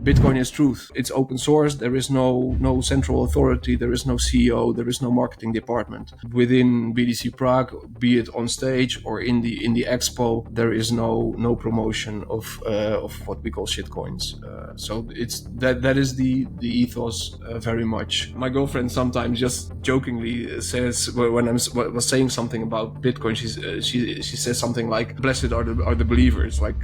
Bitcoin is truth. It's open source. There is no central authority. There is no CEO. There is no marketing department within BTC Prague. Be it on stage or in the expo, there is no promotion of what we call shitcoins. So it's that is the ethos very much. My girlfriend sometimes just jokingly says when I was saying something about Bitcoin, she says something like, "Blessed are the believers." Like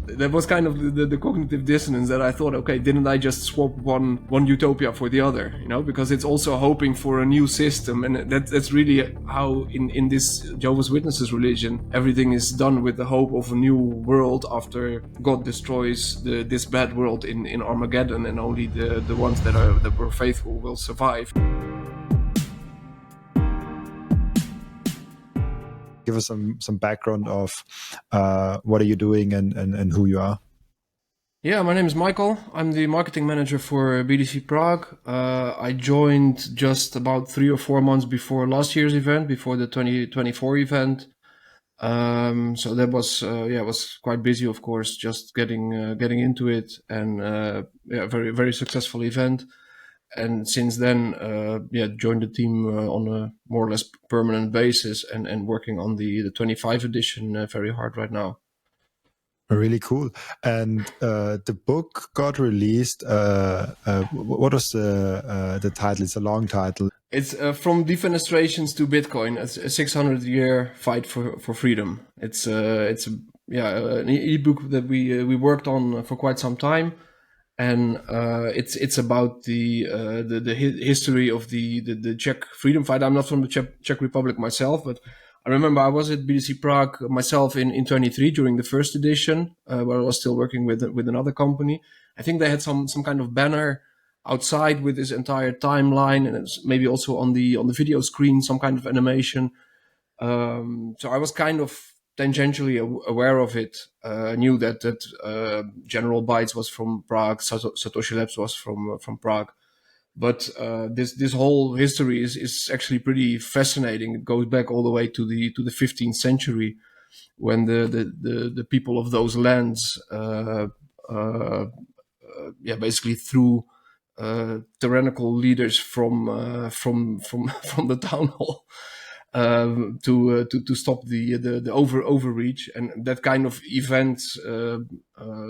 that was kind of the cognitive dissonance that I thought, okay, didn't I just swap one utopia for the other? You know, because it's also hoping for a new system, and that's really how in this Jehovah's Witnesses religion everything is done, with the hope of a new world after God destroys this bad world in Armageddon, and only the ones that were faithful will survive. Give us some background of what are you doing and who you are. Yeah, my name is Michaël. I'm the marketing manager for BTC Prague. I joined just about 3 or 4 months before last year's event, before the 2024 event. So that was quite busy, of course, just getting into it, and very, very successful event. And since then, joined the team on a more or less permanent basis, and working on the 25 edition very hard right now. Really cool. And the book got released. What was the title? It's a long title. It's From Defenestrations to Bitcoin. It's a 600-year fight for freedom. It's an ebook that we worked on for quite some time, and it's about the history of the Czech freedom fight. I'm not from the Czech Republic myself, but I remember I was at BTC Prague myself in 23 during the first edition, where I was still working with another company. I think they had some kind of banner outside with this entire timeline, and it's maybe also on the video screen some kind of animation. So I was kind of tangentially aware of it. I knew that General Bytes was from Prague, Satoshi Labs was from Prague. But this whole history is actually pretty fascinating. It goes back all the way to the 15th century, when the people of those lands basically threw tyrannical leaders from the town hall to stop the overreach, and that kind of events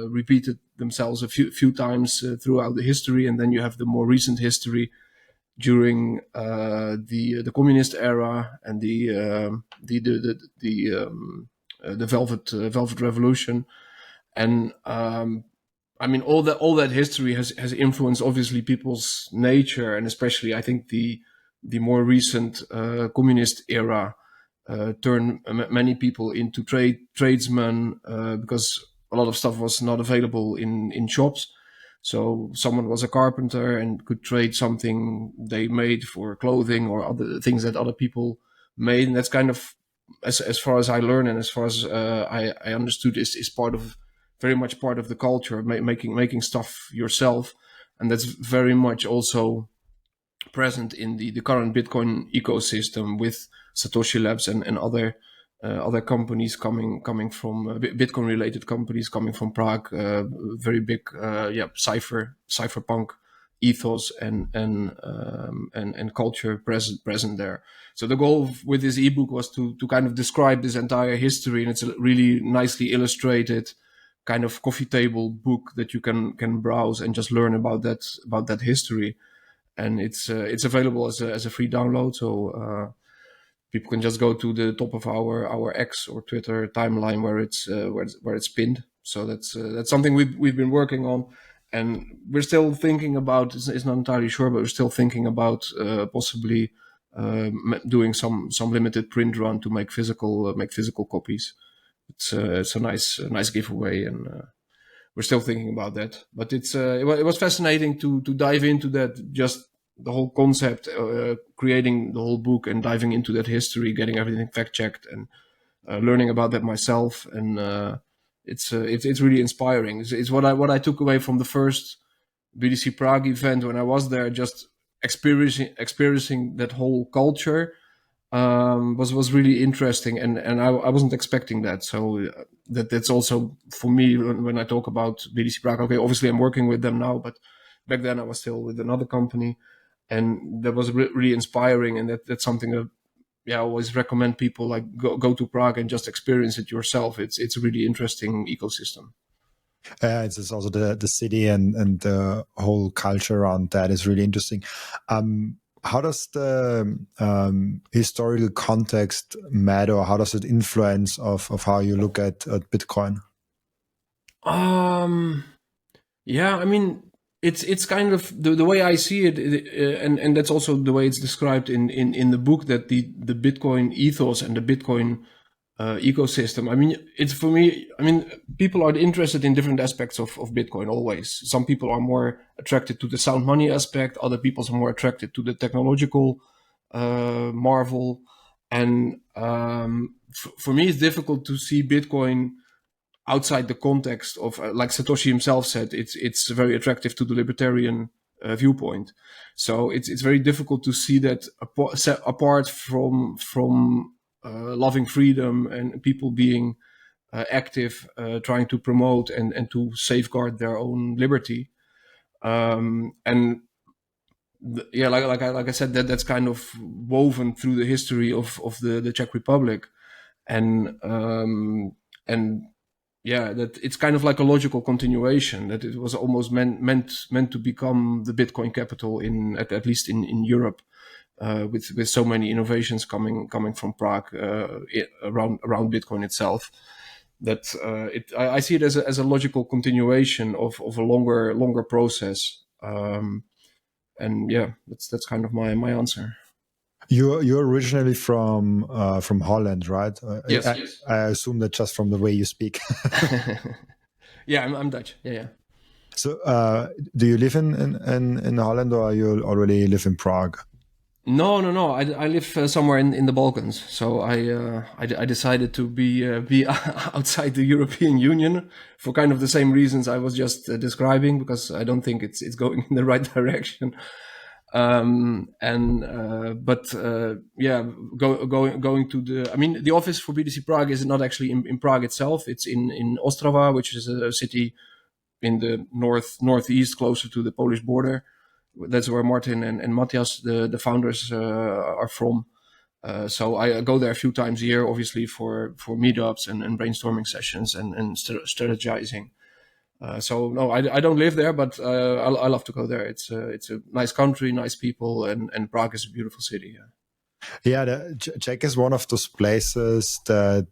repeated themselves a few times throughout the history. And then you have the more recent history during the communist era and the Velvet Revolution, and I mean all that history has influenced obviously people's nature, and especially I think the more recent communist era turned many people into tradesmen, because a lot of stuff was not available in shops. So someone was a carpenter and could trade something they made for clothing or other things that other people made. And that's kind of, as far as I learned and as far as I understood, is very much part of the culture, making stuff yourself. And that's very much also present in the current Bitcoin ecosystem, with Satoshi Labs and other companies coming from Bitcoin related companies coming from Prague, very big cypherpunk ethos and culture present there. So the goal with this ebook was to kind of describe this entire history, and it's a really nicely illustrated kind of coffee table book that you can browse and just learn about that history. And it's available as a free download, so people can just go to the top of our X or Twitter timeline where it's pinned. So that's something we've been working on, and we're still thinking about. It's not entirely sure, but we're still thinking about possibly doing some limited print run to make physical copies. It's a nice giveaway, and we're still thinking about that. But it was fascinating to dive into that, just the whole concept, creating the whole book and diving into that history, getting everything fact checked, and learning about that myself. And it's really inspiring. It's what I took away from the first BTC Prague event when I was there, just experiencing that whole culture. was really interesting, and I wasn't expecting that. So that's also for me when I talk about BTC Prague. Okay, obviously I'm working with them now, but back then I was still with another company, and that was really inspiring, and that's something that I always recommend people like go to Prague and just experience it yourself. It's a really interesting ecosystem. It's also the city and the whole culture around that is really interesting. How does the historical context matter? Or how does it influence of how you look at Bitcoin? Yeah, I mean, it's kind of the way I see it, and that's also the way it's described in the book, that the Bitcoin ethos and the Bitcoin ecosystem. I mean, it's for me. I mean, people are interested in different aspects of Bitcoin always. Some people are more attracted to the sound money aspect. Other people are more attracted to the technological marvel. And for me, it's difficult to see Bitcoin outside the context of, like Satoshi himself said, it's very attractive to the libertarian viewpoint. So it's very difficult to see that apart from loving freedom and people being active, trying to promote and to safeguard their own liberty. And like I said, that's kind of woven through the history of the Czech Republic, and that it's kind of like a logical continuation, that it was almost meant to become the Bitcoin capital at least in Europe, with so many innovations coming from Prague around Bitcoin itself. That I see it as a logical continuation of a longer process. And that's kind of my answer. You're originally from Holland, right? Yes. I assume that just from the way you speak. Yeah, I'm Dutch. Yeah. So, do you live in Holland, or you already live in Prague? No. I live somewhere in the Balkans. So I decided to be outside the European Union for kind of the same reasons I was just describing, because I don't think it's going in the right direction. Going to the office for BTC Prague is not actually in Prague itself. It's in Ostrava, which is a city in the northeast, closer to the Polish border. That's where Martin and Matthias, the founders, are from. So I go there a few times a year, obviously for meetups and brainstorming sessions and strategizing. So no, I don't live there, but I love to go there. It's a nice country, nice people, and Prague is a beautiful city. Yeah, Czech is one of those places that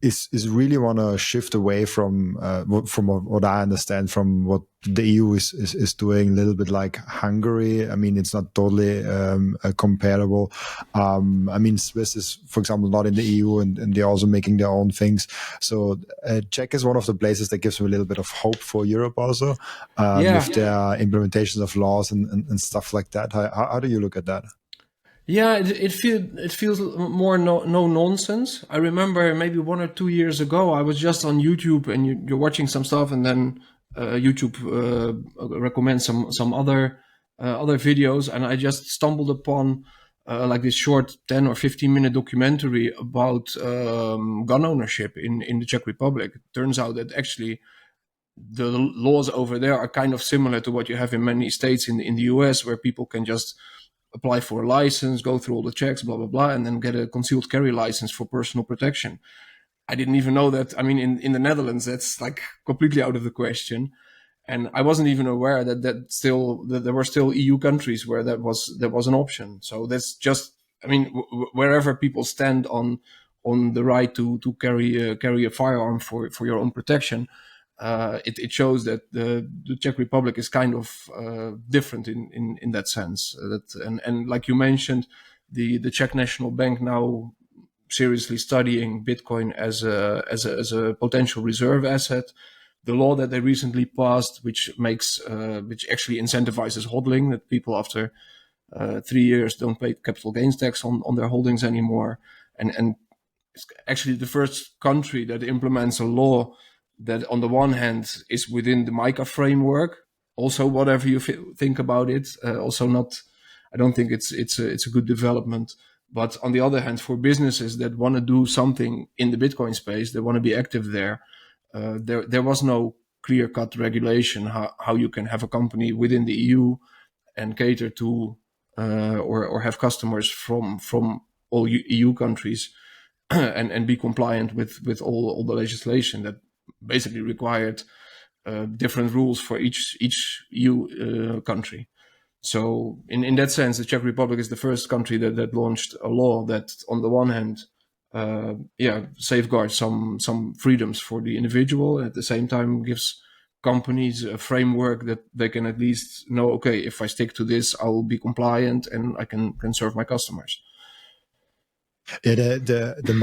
is really want to shift away from what I understand from what the EU is doing, a little bit like Hungary. I mean, it's not totally comparable. I mean, Swiss is, for example, not in the EU, and they're also making their own things. So Czech is one of the places that gives me a little bit of hope for Europe also, with their implementations of laws and stuff like that. How do you look at that? Yeah, it feels more no nonsense. I remember maybe 1 or 2 years ago, I was just on YouTube, and you're watching some stuff, and then YouTube recommends some other videos, and I just stumbled upon like this short 10 or 15-minute documentary about gun ownership in the Czech Republic. It turns out that actually the laws over there are kind of similar to what you have in many states in the US, where people can just apply for a license, go through all the checks, blah, blah, blah, and then get a concealed carry license for personal protection. I didn't even know that. I mean, in the Netherlands, that's like completely out of the question. And I wasn't even aware that there were still EU countries where that was an option. So that's just, I mean, wherever people stand on the right to carry a firearm for your own protection, it shows that the Czech Republic is kind of different in that sense. And like you mentioned, the Czech National Bank now seriously studying Bitcoin as a potential reserve asset. The law that they recently passed, which actually incentivizes hodling, that people after 3 years don't pay capital gains tax on their holdings anymore, and it's actually the first country that implements a law that on the one hand is within the Mica framework. Also, whatever you think about it, also not I don't think it's a good development. But on the other hand, for businesses that want to do something in the Bitcoin space, they want to be active there. There was no clear-cut regulation how you can have a company within the EU and cater to or have customers from all EU countries and be compliant with all the legislation that basically required different rules for each EU country. So in that sense, the Czech Republic is the first country that launched a law that, on the one hand, safeguards some freedoms for the individual, and at the same time gives companies a framework that they can at least know, okay, if I stick to this, I will be compliant and I can serve my customers. Yeah, the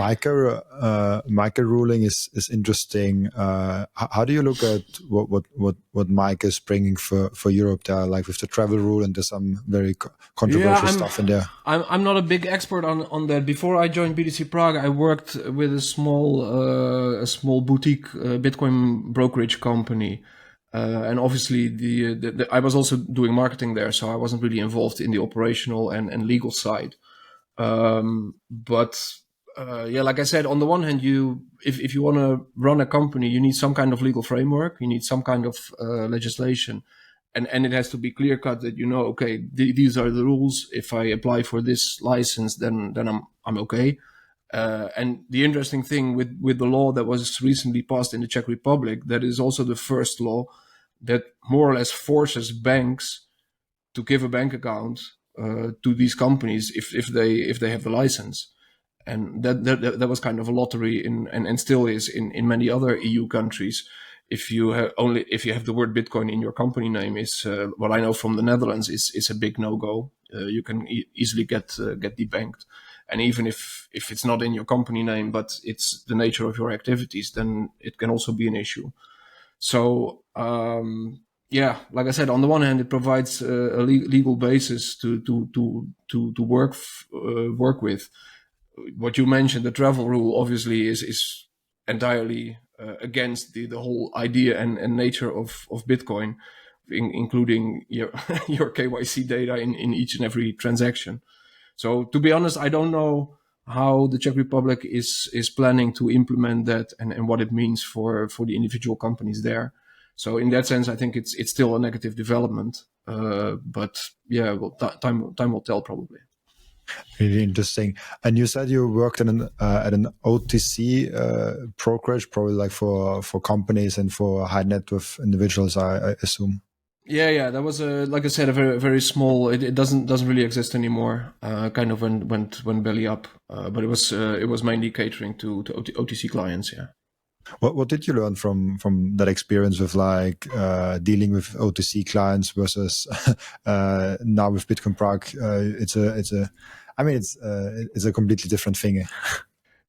Mica ruling is interesting. How do you look at what Mica is bringing for Europe there, like with the travel rule, and there's some very controversial stuff in there? I'm not a big expert on that. Before I joined BTC Prague, I worked with a small boutique Bitcoin brokerage company. And obviously I was also doing marketing there, so I wasn't really involved in the operational and legal side. Like I said, on the one hand, if you want to run a company, you need some kind of legal framework, you need some kind of legislation, and it has to be clear cut that okay, these are the rules. If I apply for this license, then I'm okay. And the interesting thing with the law that was recently passed in the Czech Republic, that is also the first law that more or less forces banks to give a bank account to these companies if they have the license, and that was kind of a lottery and still is in many other EU countries. If you have the word Bitcoin in your company name, is what I know from the Netherlands is a big no-go. You can easily get debanked, and even if it's not in your company name but it's the nature of your activities, then it can also be an issue. So like I said, on the one hand, it provides a legal basis to work with. What you mentioned, the travel rule, obviously is entirely against the whole idea and nature of Bitcoin, including your your KYC data in each and every transaction. So to be honest, I don't know how the Czech Republic is planning to implement that and what it means for the individual companies there. So in that sense, I think it's still a negative development. But yeah, well, time will tell probably. Really interesting. And you said you worked at an OTC brokerage, probably like for companies and for high net worth individuals, I assume. Yeah, that was like I said, a very very small. It doesn't really exist anymore. Kind of went belly up, but it was mainly catering to OTC clients. Yeah. What did you learn from that experience with like dealing with OTC clients versus now with Bitcoin Prague? It's a completely different thing.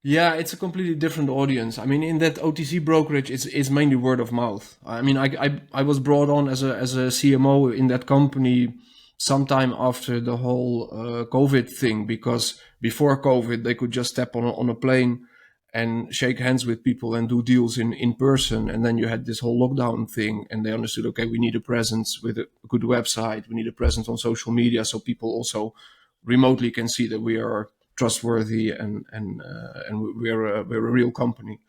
Yeah, it's a completely different audience. I mean, in that OTC brokerage, it's mainly word of mouth. I mean, I was brought on as a CMO in that company sometime after the whole COVID thing, because before COVID they could just step on a plane and shake hands with people and do deals in person, and then you had this whole lockdown thing, and they understood, okay, we need a presence with a good website, we need a presence on social media, so people also remotely can see that we are trustworthy and we're a real company.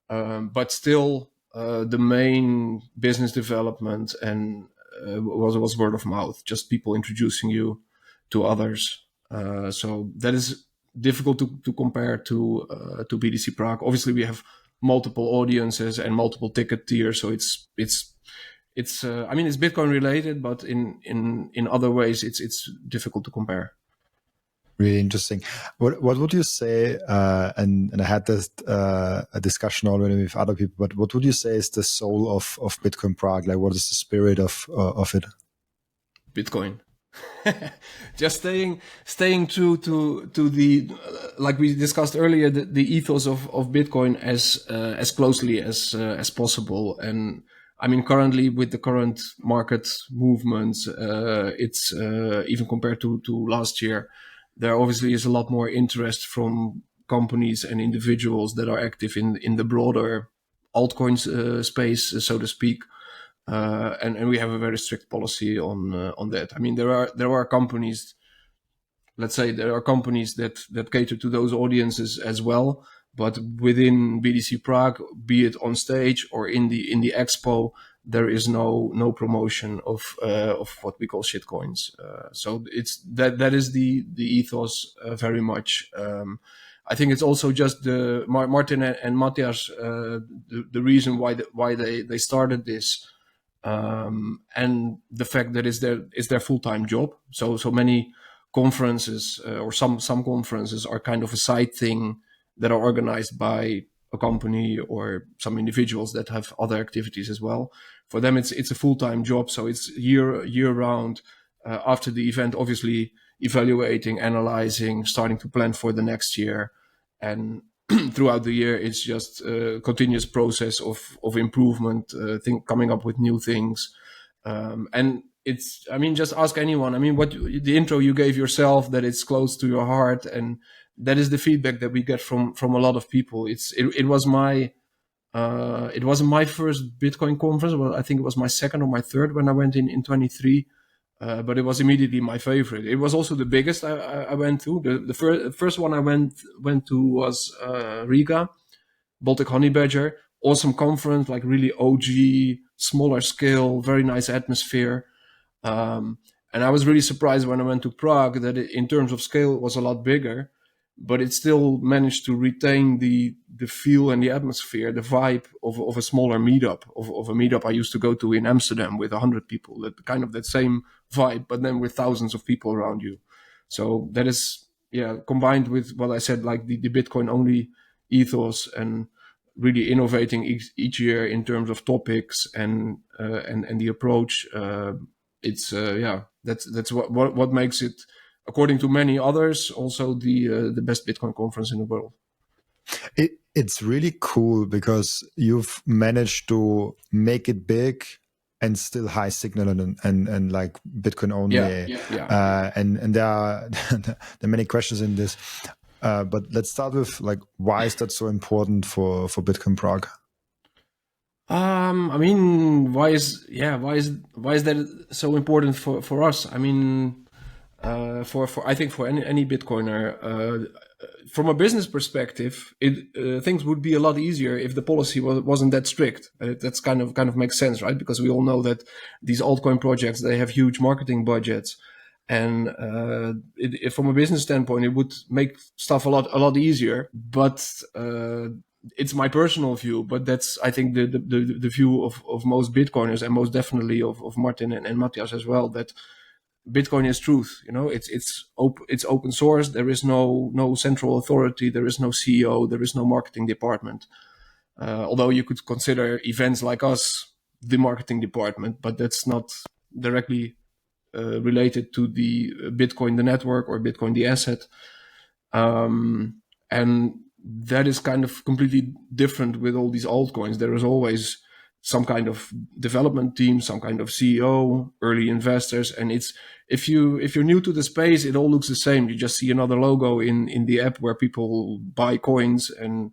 But still, the main business development and was word of mouth, just people introducing you to others. So that is difficult to compare to BTC Prague. Obviously, we have multiple audiences and multiple ticket tiers, so it's I mean, it's Bitcoin related, but in other ways, it's difficult to compare. Really interesting. What would you say? And I had this a discussion already with other people. But what would you say is the soul of Bitcoin Prague? Like, what is the spirit of it? Bitcoin. Just staying true to the like we discussed earlier, the ethos of Bitcoin as closely as possible. And I mean, currently with the current market movements, it's even compared to last year, there obviously is a lot more interest from companies and individuals that are active in the broader altcoins space, so to speak. And we have a very strict policy on that. I mean, there are companies let's say there are companies that cater to those audiences as well. But within BTC Prague, be it on stage or in the expo, there is no promotion of what we call shitcoins. So it's that is the ethos very much. I think it's also just the Martin and Matthias, the reason why they started this, and the fact that it's their full-time job. So many conferences or some conferences are kind of a side thing that are organized by a company or some individuals that have other activities as well. For them, it's a full-time job, so it's year round. After the event, obviously evaluating, analyzing, starting to plan for the next year, and throughout the year, it's just a continuous process of improvement, coming up with new things, and it's. I mean, just ask anyone. I mean, what the intro you gave yourself, that it's close to your heart, and that is the feedback that we get from a lot of people. It was my it wasn't my first Bitcoin conference. Well, I think it was my second or my third when I went in 23. But it was immediately my favorite. It was also the biggest I went to. The first one I went to was Riga, Baltic Honey Badger. Awesome conference, like really OG, smaller scale, very nice atmosphere. And I was really surprised when I went to Prague that in terms of scale it was a lot bigger, but it still managed to retain the feel and the atmosphere, the vibe of a smaller meetup, of a meetup I used to go to in Amsterdam with 100 people, that same vibe, but then with thousands of people around you. So that is, combined with what I said, like the Bitcoin only ethos, and really innovating each year in terms of topics and the approach. That's what makes it, according to many others, also the best Bitcoin conference in the world. It's really cool because you've managed to make it big and still high signal and like Bitcoin only. And there are there are many questions in this. But let's start with, like, why is that so important for Bitcoin Prague? I mean, why is that so important for us? I mean, for I think for any Bitcoiner, from a business perspective, things would be a lot easier if the policy wasn't that strict. That's kind of makes sense, right? Because we all know that these altcoin projects, they have huge marketing budgets, and from a business standpoint, it would make stuff a lot easier. But it's my personal view, but that's, I think, the view of most Bitcoiners, and most definitely of Martin and Matthias as well, that Bitcoin is truth. You know, it's open source. There is no central authority. There is no CEO. There is no marketing department. Although you could consider events like us the marketing department, but that's not directly related to the Bitcoin, the network, or Bitcoin, the asset. And that is kind of completely different with all these altcoins. There is always some kind of development team, some kind of CEO, early investors, and it's if you're new to the space, it all looks the same. You just see another logo in the app where people buy coins, and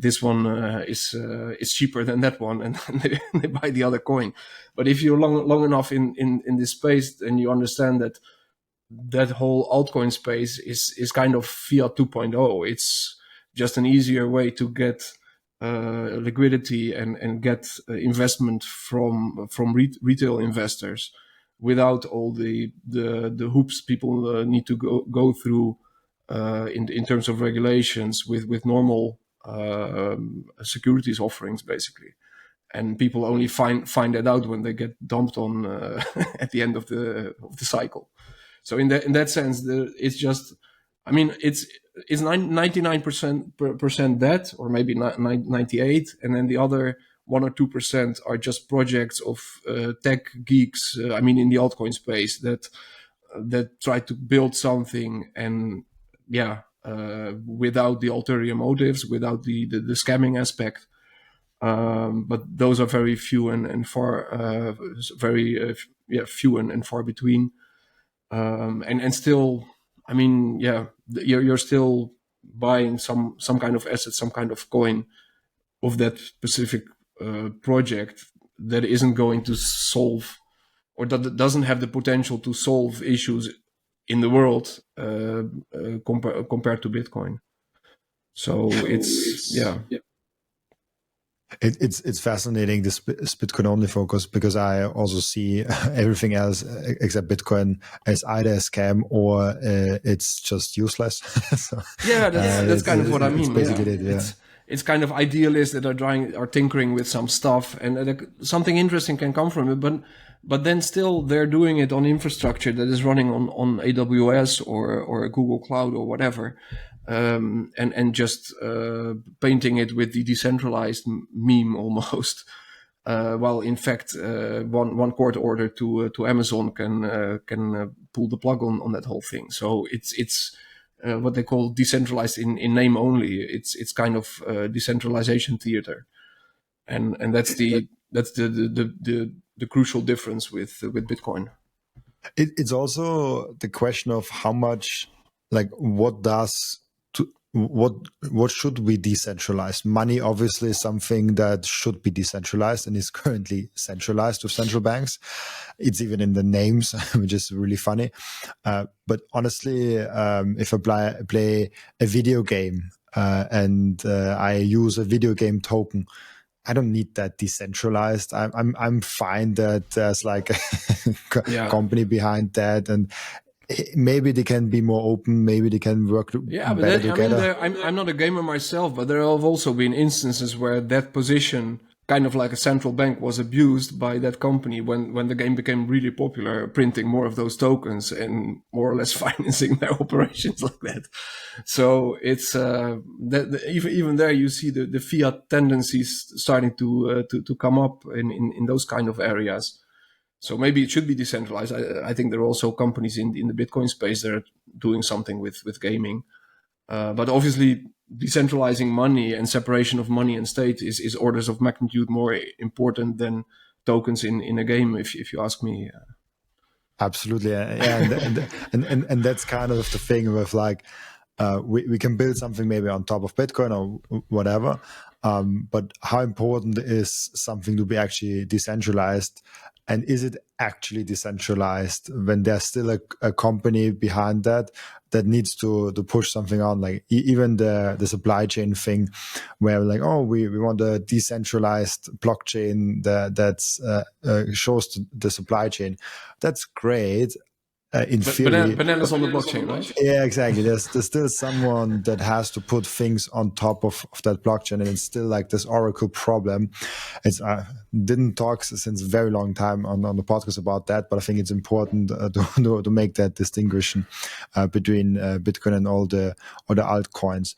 this one is cheaper than that one, and they buy the other coin. But if you're long enough in this space, then you understand that whole altcoin space is kind of fiat 2.0. It's just an easier way to get liquidity and get investment from retail investors without all the hoops people need to go through in terms of regulations with normal securities offerings, basically. And people only find that out when they get dumped on at the end of the cycle. So in that sense, it's just, I mean, it's 99% that, or maybe 98, and then the other 1 or 2% are just projects of tech geeks. I mean, in the altcoin space that try to build something, and without the ulterior motives, without the scamming aspect. But those are very few and far, few and far between. And still, I mean, you're still buying some kind of asset, some kind of coin of that specific project that isn't going to solve, or that doesn't have the potential to solve issues in the world compared to Bitcoin. So it's yeah. It's fascinating, this Bitcoin only focus, because I also see everything else except Bitcoin as either a scam or it's just useless. So, Yeah, that's kind of what I mean. It's basically It's kind of idealists that are tinkering with some stuff, and something interesting can come from it. But then still, they're doing it on infrastructure that is running on AWS or Google Cloud or whatever, and just painting it with the decentralized meme almost. While in fact, one court order to Amazon can pull the plug on that whole thing. So it's what they call decentralized in name only. It's kind of decentralization theater, and that's the crucial difference with Bitcoin. It's also the question of how much, like, what should we decentralize? Money obviously is something that should be decentralized and is currently centralized with central banks. It's even in the names, which is really funny. But honestly, if I play a video game and I use a video game token, I don't need that decentralized. I'm fine that there's like a company behind that, and maybe they can be more open. Maybe they can work better together. I mean, I'm not a gamer myself, but there have also been instances where that position, kind of like a central bank, was abused by that company when the game became really popular, printing more of those tokens and more or less financing their operations like that. So it's even there you see the fiat tendencies starting to come up in those kind of areas. So maybe it should be decentralized. I think there are also companies in the Bitcoin space that are doing something with gaming. But obviously, decentralizing money and separation of money and state is orders of magnitude more important than tokens in a game, if you ask me. Absolutely, yeah, and that's kind of the thing with like we can build something maybe on top of Bitcoin or whatever, but how important is something to be actually decentralized? And is it actually decentralized when there's still a company behind that needs to push something on? Like even the supply chain thing, where like, oh, we want a decentralized blockchain that shows the supply chain. That's great. In theory, bananas on the blockchain, right? Yeah, exactly. There's still someone that has to put things on top of that blockchain, and it's still like this Oracle problem. It's didn't talk since a very long time on the podcast about that, but I think it's important to make that distinction between Bitcoin and all the altcoins.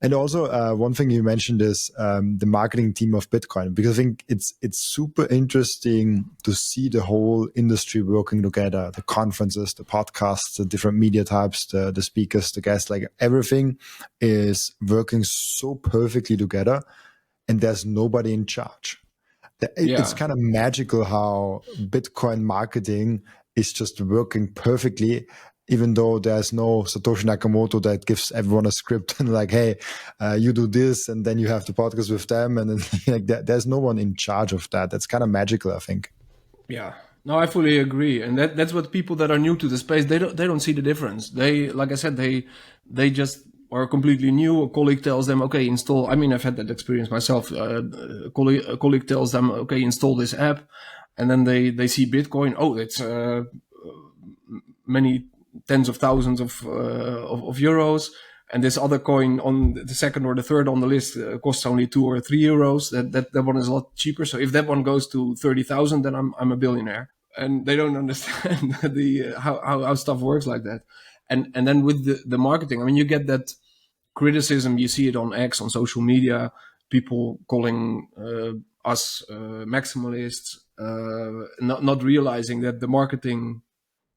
And also, one thing you mentioned is the marketing team of Bitcoin, because I think it's super interesting to see the whole industry working together, the conferences, the podcasts, the different media types, the speakers, the guests, like everything is working so perfectly together, and there's nobody in charge. It's kind of magical how Bitcoin marketing is just working perfectly, even though there's no Satoshi Nakamoto that gives everyone a script and like, hey, you do this, and then you have the podcast with them, and then, like there's no one in charge of that. That's kind of magical, I think. Yeah, no, I fully agree, and that's what people that are new to the space, they don't see the difference. They, like I said, they just are completely new. A colleague tells them, okay, install. I mean, I've had that experience myself. A colleague tells them, okay, install this app, and then they see Bitcoin. Oh, it's many tens of thousands of euros, and this other coin on the second or the third on the list costs only 2 or 3 euros. That one is a lot cheaper. So if that one goes to 30,000, then I'm a billionaire. And they don't understand how stuff works like that. And then with the marketing, I mean, you get that criticism. You see it on X, on social media, people calling us maximalists, not realizing that the marketing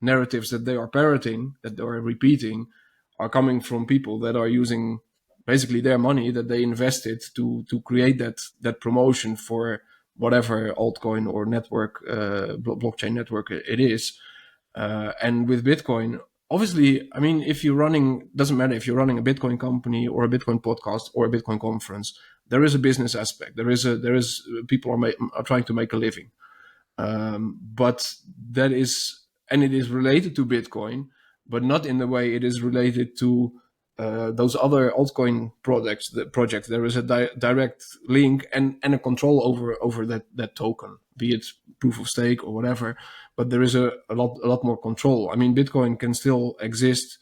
narratives that they are parroting, that they are repeating, are coming from people that are using basically their money that they invested to create that promotion for whatever altcoin or network, blockchain network it is. And with Bitcoin, obviously, I mean, if you're running, doesn't matter if you're running a Bitcoin company or a Bitcoin podcast or a Bitcoin conference, there is a business aspect. There is people are trying to make a living. But that is, and it is related to Bitcoin, but not in the way it is related to those other altcoin projects. There is a direct link and a control over that token, be it proof of stake or whatever. But there is a lot more control. I mean, Bitcoin can still exist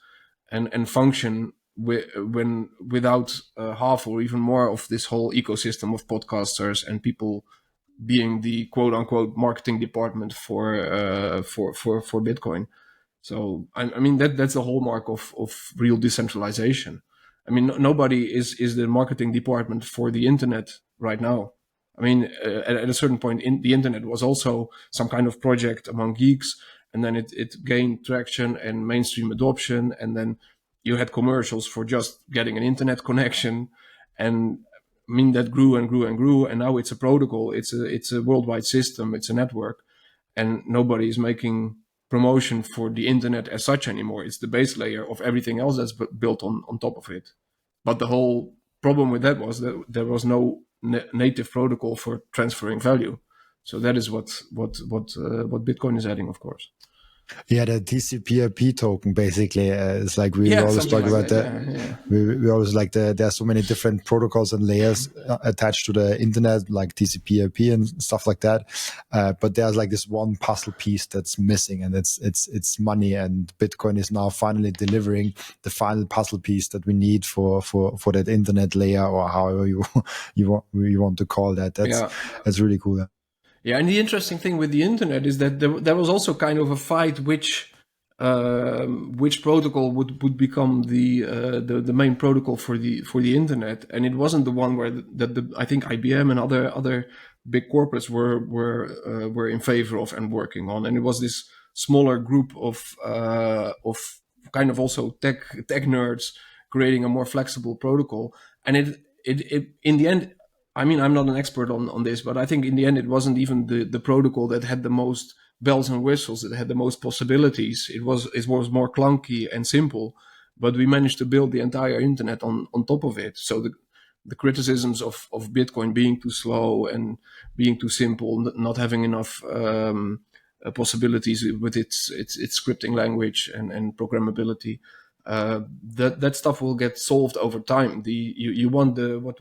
and function without half or even more of this whole ecosystem of podcasters and people being the quote unquote marketing department for Bitcoin. So I mean that's the hallmark of real decentralization. I mean nobody is the marketing department for the internet right now. I mean at a certain point the internet was also some kind of project among geeks, and then it gained traction and mainstream adoption, and then you had commercials for just getting an internet connection, and I mean that grew and grew and grew, and now it's a protocol. It's a worldwide system. It's a network, and nobody is making promotion for the internet as such anymore. It's the base layer of everything else that's built on top of it. But the whole problem with that was that there was no native protocol for transferring value. So that is what Bitcoin is adding, of course. Yeah, the TCP/IP token basically is like we always talk about that. Yeah. We always like there are so many different protocols and layers attached to the internet, like TCP/IP and stuff like that. But there's like this one puzzle piece that's missing, and it's money. And Bitcoin is now finally delivering the final puzzle piece that we need for that internet layer, or however you want to call that. That's really cool. Yeah, and the interesting thing with the internet is that there was also kind of a fight which protocol would become the main protocol for the internet, and it wasn't the one where I think IBM and other big corporates were in favor of and working on, and it was this smaller group of kind of also tech nerds creating a more flexible protocol, and it in the end. I mean, I'm not an expert on this, but I think in the end, it wasn't even the protocol that had the most bells and whistles, that had the most possibilities. It was more clunky and simple, but we managed to build the entire internet on top of it. So the criticisms of Bitcoin being too slow and being too simple, not having enough possibilities with its scripting language and programmability. That stuff will get solved over time. You want the what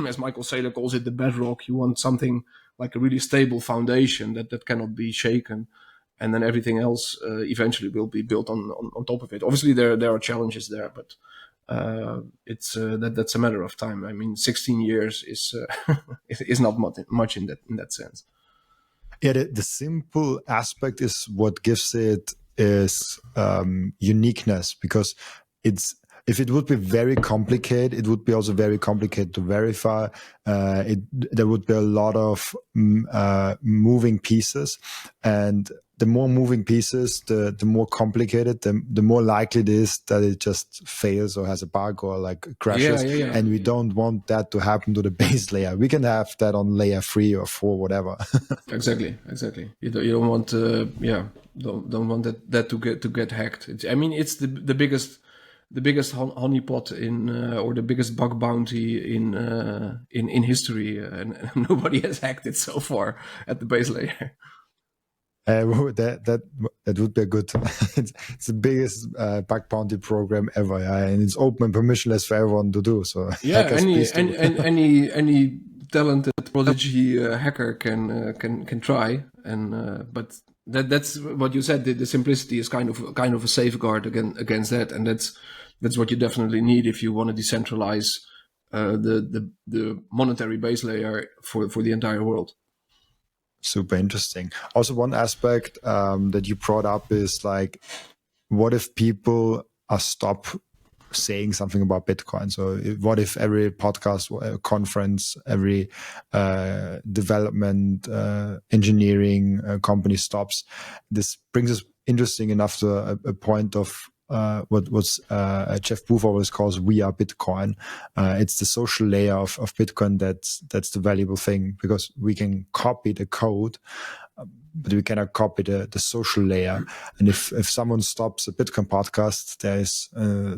as Michael Seyr calls it, the bedrock. You want something like a really stable foundation that cannot be shaken, and then everything else eventually will be built on top of it. Obviously, there are challenges there, but that's a matter of time. I mean, 16 years is not much in that sense. Yeah, the simple aspect is what gives it is uniqueness, because if it would be very complicated, it would be also very complicated to verify. There would be a lot of moving pieces, and the more moving pieces, the more complicated, the more likely it is that it just fails or has a bug or like crashes. Yeah. And we don't want that to happen to the base layer. We can have that on layer 3 or 4, whatever. Exactly. You don't want don't want that to get hacked. I mean, it's the biggest honeypot or the biggest bug bounty in history, and nobody has hacked it so far at the base layer. That would be a good. It's the biggest bug bounty program ever, and it's open and permissionless for everyone to do. So yeah, any talented prodigy hacker can try, and but that's what you said. The simplicity is kind of a safeguard against that, and that's what you definitely need if you want to decentralize the monetary base layer for the entire world. Super interesting. Also, one aspect that you brought up is like, what if people stop saying something about Bitcoin? So what if every podcast, conference, every development, engineering company stops? This brings us interesting enough to a point of what Jeff Booth always calls "We Are Bitcoin." It's the social layer of Bitcoin that's the valuable thing, because we can copy the code, but we cannot copy the social layer. And if someone stops a Bitcoin podcast, there is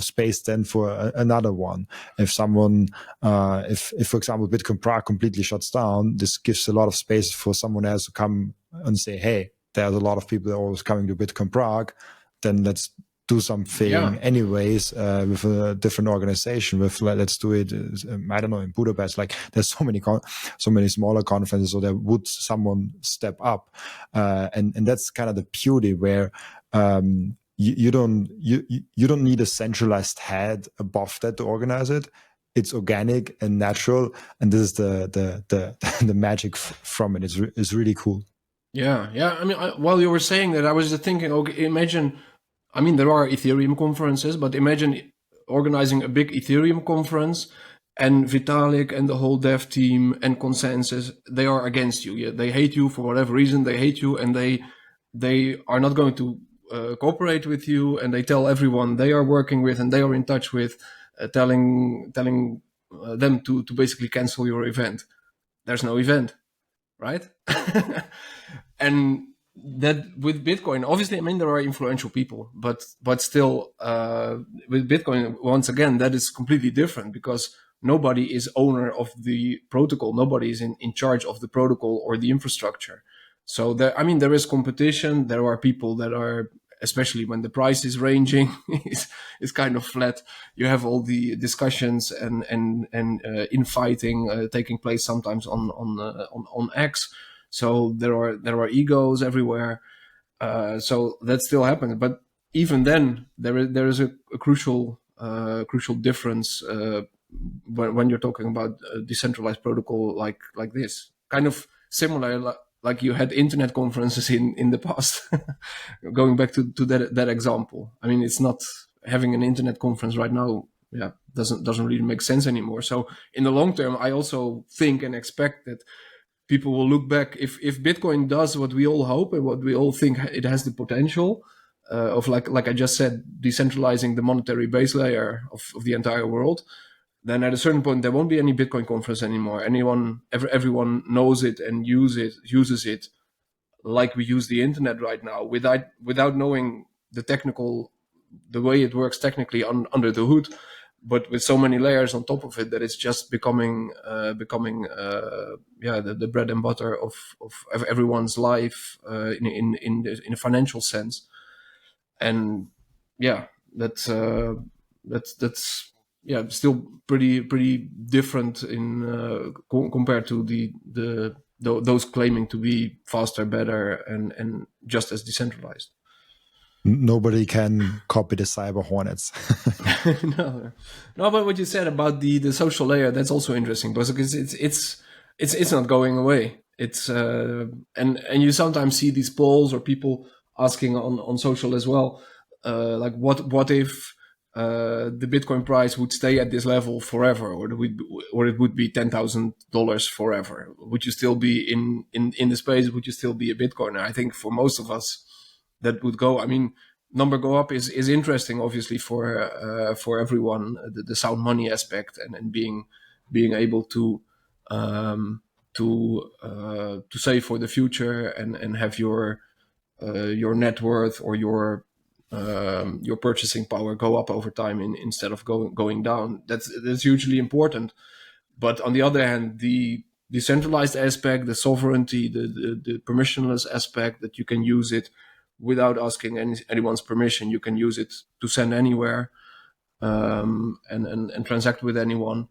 space then for another one. If someone, if for example Bitcoin Prague completely shuts down, this gives a lot of space for someone else to come and say, "Hey, there's a lot of people that are always coming to Bitcoin Prague. Then let's do something anyways with a different organization. With let's do it. I don't know, in Budapest. Like there's so many smaller conferences, so there would someone step up, and that's kind of the beauty where. You don't need a centralized head above that to organize it. It's organic and natural, and this is the magic from it. It's really cool. Yeah. I mean, while you were saying that, I was just thinking. Okay, imagine. I mean, there are Ethereum conferences, but imagine organizing a big Ethereum conference, and Vitalik and the whole dev team and Consensus, they are against you. Yeah, they hate you for whatever reason. They hate you, and they are not going to cooperate with you, and they tell everyone they are working with and they are in touch with, telling them to basically cancel your event. There's no event, right? And that with Bitcoin, obviously, I mean, there are influential people, but still, with Bitcoin, once again, that is completely different because nobody is owner of the protocol. Nobody is in charge of the protocol or the infrastructure. So there is competition. There are people that are, especially when the price is ranging, is kind of flat. You have all the discussions and infighting taking place sometimes on X. So there are egos everywhere. So that still happens. But even then, there is a crucial difference when you're talking about a decentralized protocol like this, kind of similar. Like you had internet conferences in the past, going back to that example. I mean, it's not having an internet conference right now. Yeah, doesn't really make sense anymore. So in the long term, I also think and expect that people will look back if Bitcoin does what we all hope and what we all think it has the potential of, like I just said, decentralizing the monetary base layer of the entire world. Then at a certain point, there won't be any Bitcoin conference anymore. Everyone knows it and uses it like we use the internet right now, without knowing the way it works technically under the hood, but with so many layers on top of it that it's just becoming the bread and butter of everyone's life in a financial sense. And yeah, that's still pretty different in compared to those claiming to be faster, better, and just as decentralized. Nobody can copy the cyber hornets. No, but what you said about the social layer, that's also interesting because it's not going away. It's and you sometimes see these polls or people asking on social as well, like what if the Bitcoin price would stay at this level forever, or it would be $10,000 forever? Would you still be in the space? Would you still be a Bitcoiner? I think for most of us, that would go. I mean, number go up is interesting, obviously, for everyone. The sound money aspect and being able to save for the future and have your net worth or your purchasing power go up over time instead of going down. That's hugely important. But on the other hand, the decentralized aspect, the sovereignty, the permissionless aspect, that you can use it without asking anyone's permission. You can use it to send anywhere and transact with anyone.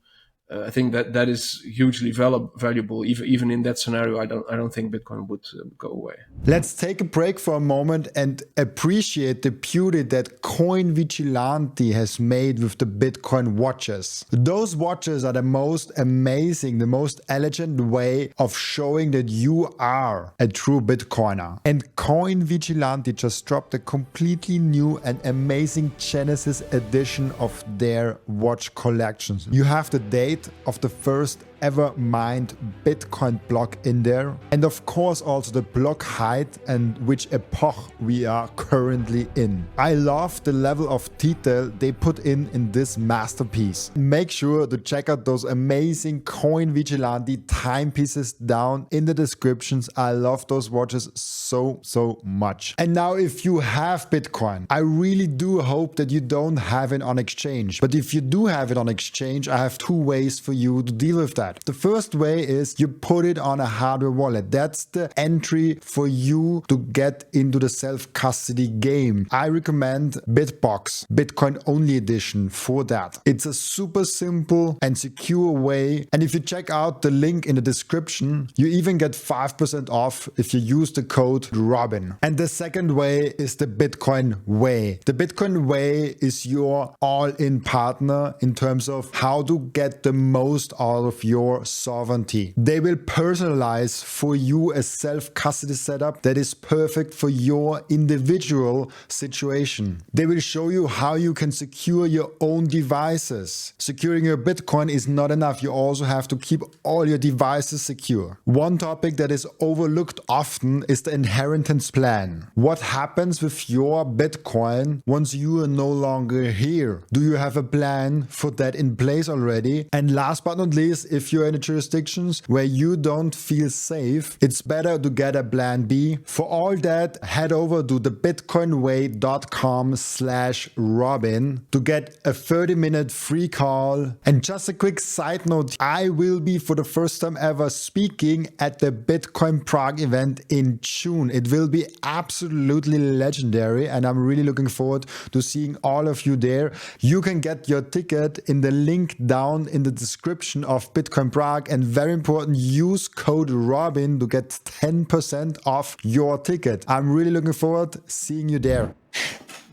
I think that is hugely valuable. Even in that scenario, I don't think Bitcoin would go away. Let's take a break for a moment and appreciate the beauty that Coin Vigilante has made with the Bitcoin watches. Those watches are the most amazing, the most elegant way of showing that you are a true Bitcoiner. And Coin Vigilante just dropped a completely new and amazing Genesis edition of their watch collections. You have the date of the first ever mined Bitcoin block in there, and of course also the block height and which epoch we are currently in. I love the level of detail they put in this masterpiece. Make sure to check out those amazing Coin Vigilante timepieces down in the descriptions. I love those watches so much. And now, if you have Bitcoin, I really do hope that you don't have it on exchange. But if you do have it on exchange, I have two ways for you to deal with that. that. The first way is you put it on a hardware wallet. That's the entry for you to get into the self-custody game. I recommend BitBox, Bitcoin only edition for that. It's a super simple and secure way. And if you check out the link in the description, you even get 5% off if you use the code Robin. And the second way is the Bitcoin way. The Bitcoin way is your all-in partner in terms of how to get the most out of your sovereignty. They will personalize for you a self-custody setup that is perfect for your individual situation. They will show you how you can secure your own devices. Securing your Bitcoin is not enough. You also have to keep all your devices secure. One topic that is overlooked often is the inheritance plan. What happens with your Bitcoin once you are no longer here? Do you have a plan for that in place already? And last but not least, if you're in the jurisdictions where you don't feel safe, it's better to get a plan B. For all that, head over to thebitcoinway.com/Robin to get a 30-minute free call. And just a quick side note, I will be for the first time ever speaking at the Bitcoin Prague event in June. It will be absolutely legendary and I'm really looking forward to seeing all of you there. You can get your ticket in the link down in the description of Bitcoin Prague, and very important, use code Robin to get 10% off your ticket. I'm really looking forward to seeing you there.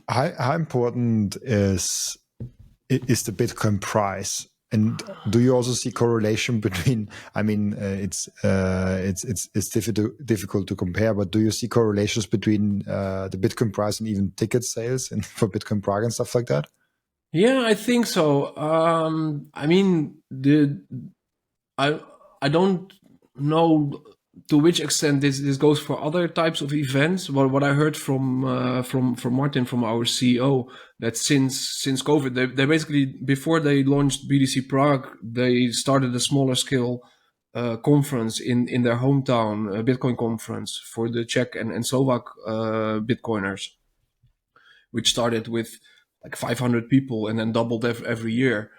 How important is the Bitcoin price? And do you also see correlation between? I mean, it's difficult to compare, but do you see correlations between the Bitcoin price and even ticket sales and for Bitcoin Prague and stuff like that? Yeah, I think so. I mean, I don't know to which extent this goes for other types of events. What I heard from Martin, from our CEO, that since COVID, they basically, before they launched BTC Prague, they started a smaller scale conference in their hometown, a Bitcoin conference for the Czech and Slovak Bitcoiners, which started with like 500 people and then doubled every year.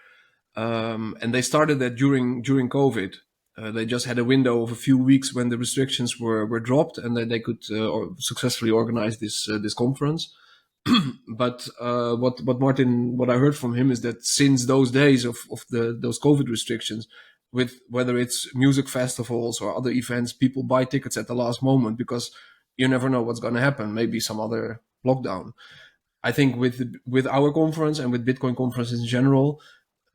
And they started that during COVID. They just had a window of a few weeks when the restrictions were dropped, and then they could successfully organize this conference. But what I heard from him is that since those days of those COVID restrictions, with whether it's music festivals or other events, people buy tickets at the last moment because you never know what's going to happen. Maybe some other lockdown. I think with our conference and with Bitcoin conferences in general,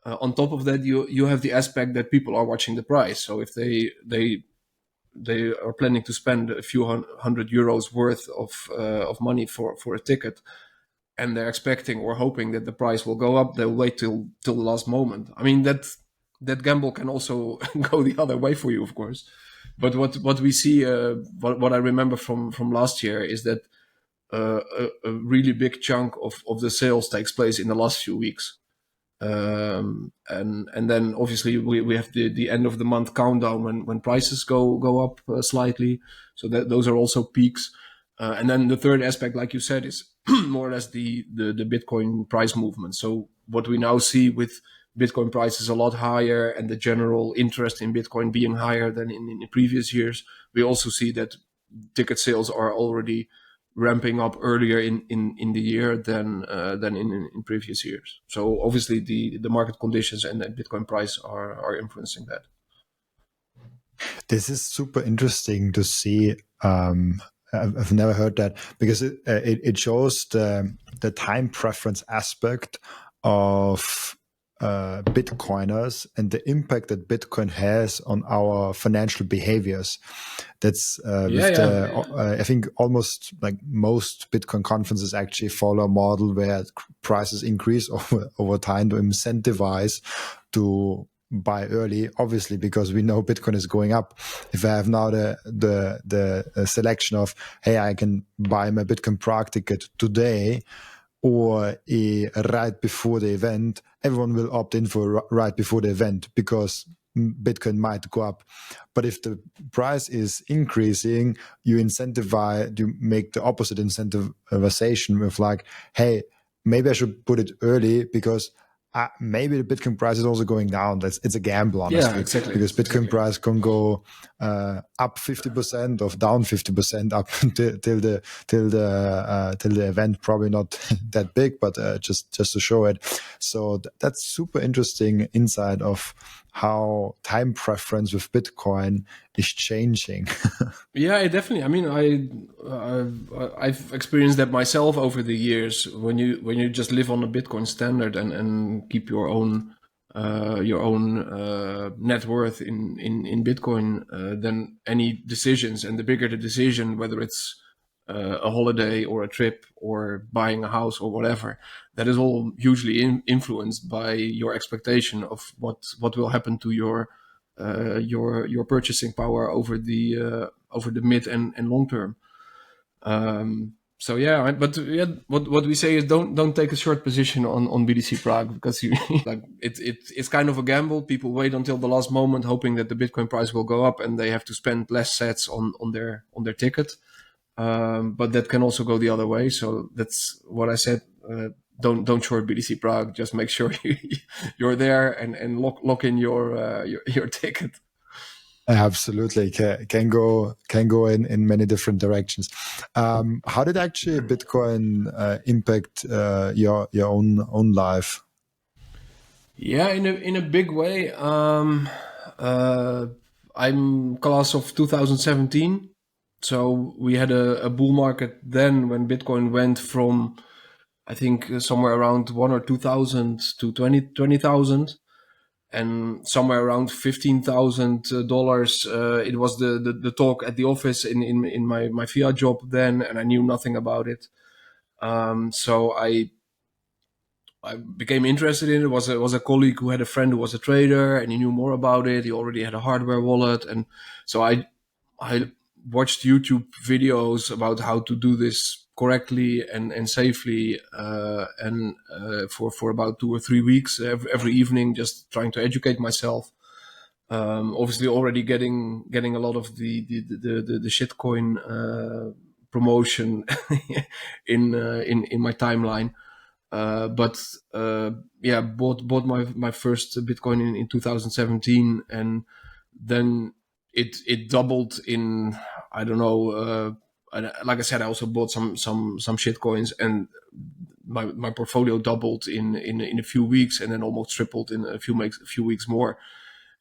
on top of that, you have the aspect that people are watching the price. So if they are planning to spend a few hundred euros worth of money for a ticket, and they're expecting or hoping that the price will go up, they'll wait till the last moment. I mean, that gamble can also go the other way for you, of course. But what we see, what I remember from last year is that a really big chunk of the sales takes place in the last few weeks. And then obviously we have the end of the month countdown when prices go up slightly. So that those are also peaks. And then the third aspect, like you said, is more or less the Bitcoin price movement. So what we now see with Bitcoin prices a lot higher and the general interest in Bitcoin being higher than in the previous years, we also see that ticket sales are already ramping up earlier in the year than in previous years. So obviously the market conditions and the Bitcoin price are influencing that. This is super interesting to see. I've never heard that because it shows the time preference aspect of Bitcoiners and the impact that Bitcoin has on our financial behaviors. That's I think almost like most Bitcoin conferences actually follow a model where prices increase over time to incentivize to buy early, obviously, because we know Bitcoin is going up. If I have now the selection of, hey, I can buy my Bitcoin Prague ticket today or right before the event, everyone will opt in for right before the event because Bitcoin might go up. But if the price is increasing, you make the opposite incentivization with like, hey, maybe I should put it early because maybe the Bitcoin price is also going down. It's a gamble, honestly. Yeah, exactly. Because Bitcoin price can go up 50% or down 50% up till the event. Probably not that big, but just to show it. So that's super interesting insight of how time preference with Bitcoin is changing. Yeah, definitely. I mean, I've experienced that myself over the years. When you just live on a Bitcoin standard and keep your own net worth in Bitcoin, then any decisions, and the bigger the decision, whether it's a holiday or a trip or buying a house or whatever, that is all hugely influenced by your expectation of what will happen to your purchasing power over the mid and long term. So yeah, but yeah, what we say is don't take a short position on BTC Prague, because it's kind of a gamble. People wait until the last moment hoping that the Bitcoin price will go up and they have to spend less sats on their ticket. But that can also go the other way. So that's what I said. Don't short BTC Prague. Just make sure you're there and lock in your ticket. Absolutely, can go in many different directions. How did actually Bitcoin impact your own life? Yeah, in a big way. I'm class of 2017, so we had a bull market then when Bitcoin went from, I think, somewhere around 1 or 2,000 to 20,000, and somewhere around $15,000. It was the talk at the office in my fiat job then, and I knew nothing about it. So I became interested in it. Was a colleague who had a friend who was a trader, and he knew more about it. He already had a hardware wallet, and so I watched YouTube videos about how to do this correctly and safely, for about 2 or 3 weeks every evening, just trying to educate myself. Obviously, already getting a lot of the shitcoin promotion in my timeline. But yeah, bought my first Bitcoin in 2017, and then it doubled in, I don't know. Like I said, I also bought some shit coins, and my portfolio doubled in a few weeks, and then almost tripled in a few weeks more.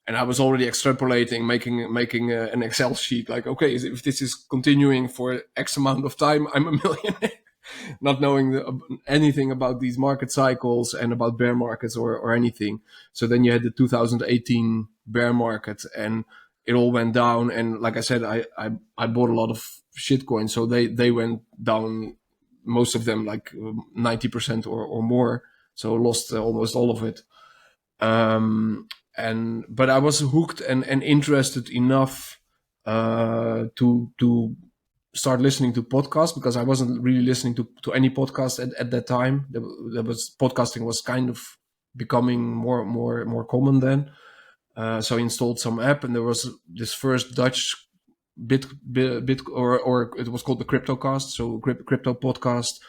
And I was already extrapolating, making an Excel sheet, like, okay, if this is continuing for X amount of time, I'm a millionaire. Not knowing anything about these market cycles and about bear markets or anything. So then you had the 2018 bear market, and it all went down. And like I said, I bought a lot of shitcoins, so they went down, most of them like 90% or more. So lost almost all of it. But I was hooked and interested enough to start listening to podcasts, because I wasn't really listening to any podcast at that time. Podcasting was kind of becoming more common then. So I installed some app, and there was this first Dutch bit or it was called the Cryptocast, so crypto podcast,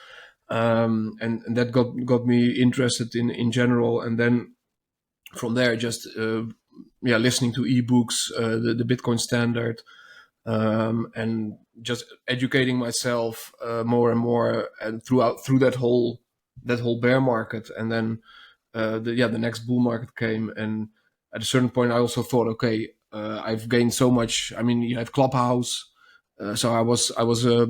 and that got me interested in general. And then from there, just listening to ebooks, the Bitcoin Standard, and just educating myself more and more, and through that whole bear market. And then the next bull market came, and at a certain point, I also thought, okay, I've gained so much. I mean, you have Clubhouse. So I was a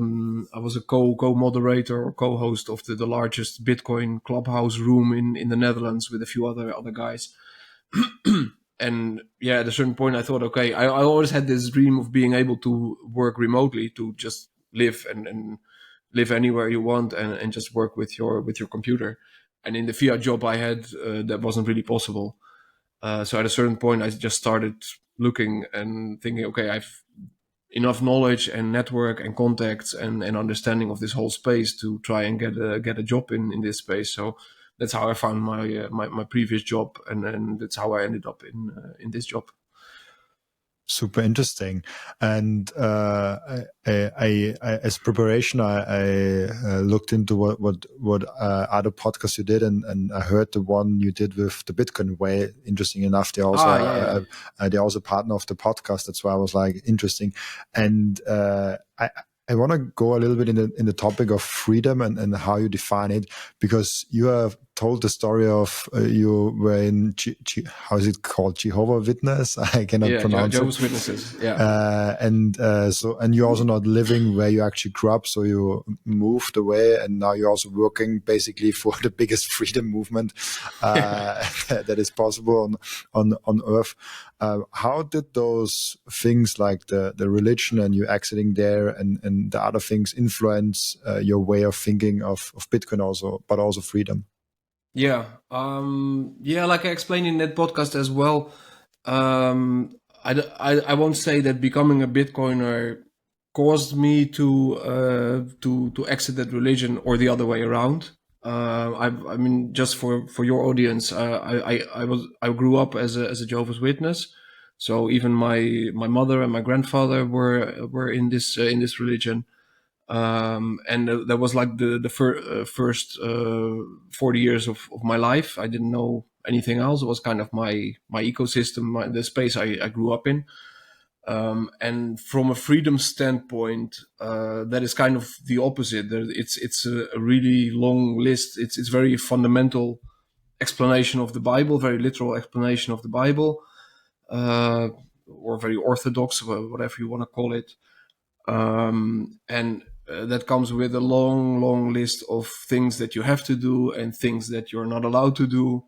co-moderator or co-host of the largest Bitcoin Clubhouse room in the Netherlands, with a few other guys. And yeah, at a certain point, I thought, okay, I always had this dream of being able to work remotely, to just live and live anywhere you want, and just work with your computer. And in the fiat job I had, that wasn't really possible. So at a certain point, I just started looking and thinking, okay, I've enough knowledge and network and contacts and understanding of this whole space to try and get a job in this space. So that's how I found my previous job, and that's how I ended up in this job. Super interesting. And as preparation, I looked into what other podcasts you did, and I heard the one you did with the Bitcoin Way. Interesting enough, they're also partner of the podcast. That's why I was like interesting. And I want to go a little bit in the topic of freedom and how you define it, because you have told the story of you were in how is it called, Jehovah Witness? I cannot pronounce Jehovah's it. Witnesses. Yeah. And you're also not living where you actually grew up, so you moved away, and now you're also working basically for the biggest freedom movement that is possible on Earth. How did those things like the religion and you exiting there and the other things influence your way of thinking of Bitcoin also, but also freedom? Yeah. Like I explained in that podcast as well, I won't say that becoming a Bitcoiner caused me to exit that religion or the other way around. I mean, just for your audience, I grew up as a Jehovah's Witness, so even my mother and my grandfather were in this religion. And that was like the first 40 years of my life. I didn't know anything else. It was kind of my ecosystem, the space I grew up in. And from a freedom standpoint, that is kind of the opposite. It's a really long list. It's very fundamental explanation of the Bible, very literal explanation of the Bible, or very orthodox, whatever you want to call it. And that comes with a long list of things that you have to do and things that you're not allowed to do.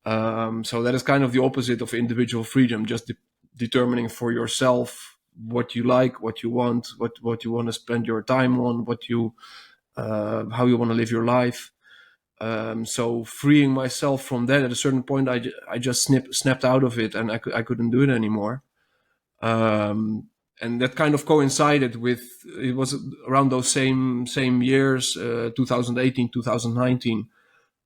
So that is kind of the opposite of individual freedom, just determining for yourself what you like, what you want, what you want to spend your time on, how you want to live your life. So freeing myself from that at a certain point, I just snapped out of it, and I couldn't do it anymore. And that kind of coincided with, it was around those same years, 2018, 2019.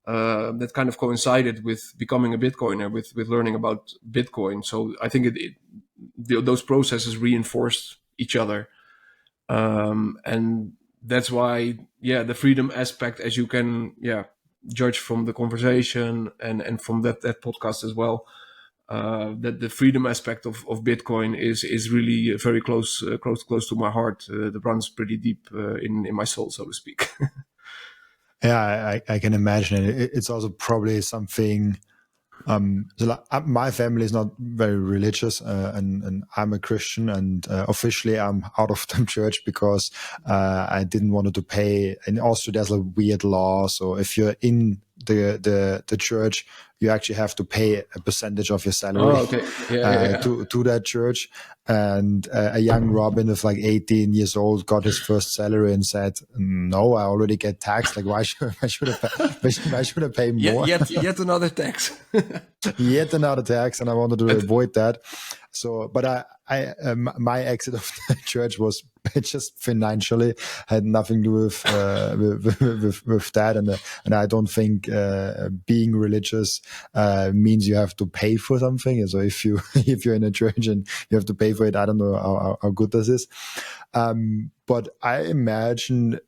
That kind of coincided with becoming a Bitcoiner, with learning about Bitcoin. So I think those processes reinforced each other. And that's why, the freedom aspect, as you can, judge from the conversation and from that podcast as well, that the freedom aspect of Bitcoin is really very close to my heart. That runs pretty deep in my soul, so to speak. Yeah, I can imagine it. It's also probably something. My family is not very religious, and I'm a Christian, and officially I'm out of the church because I didn't want to pay. In Austria, there's a weird law, so if you're in the church, you actually have to pay a percentage of your salary to that church. And a young Robin of like 18 years old got his first salary and said, "No, I already get taxed. Like, why should I pay more? Yet another tax." Yet another tax, and I wanted to avoid that. So, but my exit of the church was just financially, had nothing to do with that, and I don't think being religious means you have to pay for something. So if you're in a church and you have to pay for it, I don't know how good this is. But I imagine.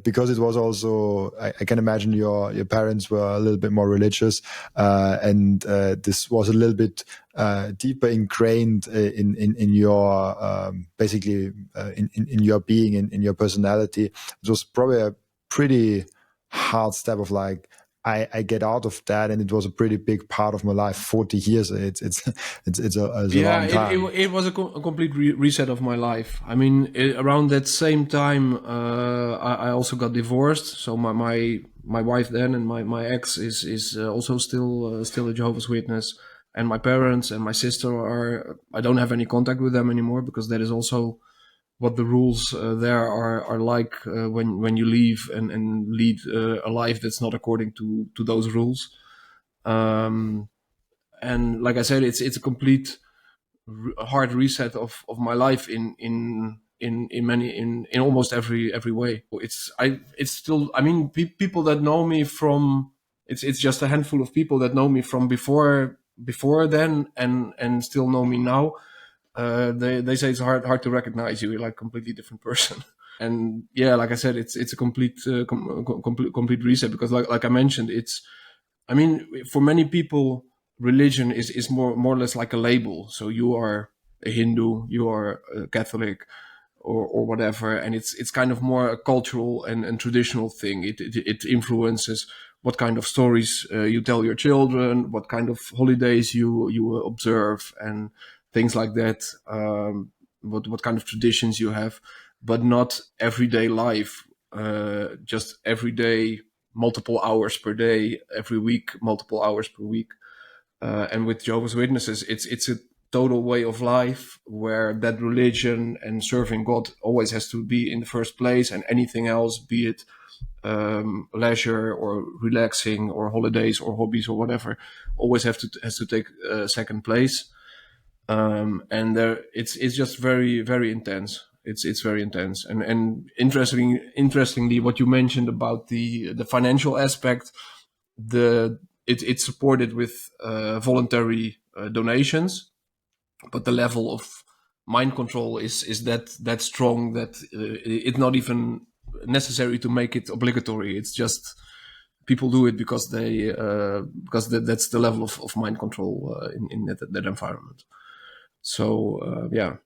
Because it was also, I can imagine your parents were a little bit more religious, and this was a little bit deeper ingrained in your basically in your being, in your personality. It was probably a pretty hard step of like, I get out of that, and it was a pretty big part of my life. 40 years, it's a long time. It was a complete reset of my life. I mean, around that same time, I also got divorced. So my wife then, and my ex is also still a Jehovah's Witness, and my parents and my sister I don't have any contact with them anymore, because that is also what the rules there are like when you leave and lead a life that's not according to those rules. And like I said, it's a complete hard reset of my life in almost every way. It's still, I mean, people that know me from, it's just a handful of people that know me from before then and still know me now. they say it's hard to recognize you. You're like a completely different person. And yeah, like I said, it's a complete complete reset, because like I mentioned, I mean, for many people, religion is more or less like a label. So you are a Hindu, you are a Catholic, or whatever, and it's kind of more a cultural and traditional thing. It influences what kind of stories you tell your children, what kind of holidays you observe, and things like that. What kind of traditions you have, but not everyday life. Just every day, multiple hours per day, every week, multiple hours per week. And with Jehovah's Witnesses, it's a total way of life where that religion and serving God always has to be in the first place, and anything else, be it leisure or relaxing or holidays or hobbies or whatever, always has to take second place. And it's just very intense. It's very intense. And interestingly, what you mentioned about the financial aspect, it's supported with voluntary donations, but the level of mind control is that strong that it's not even necessary to make it obligatory. It's just people do it because that's the level of mind control in that environment. So yeah,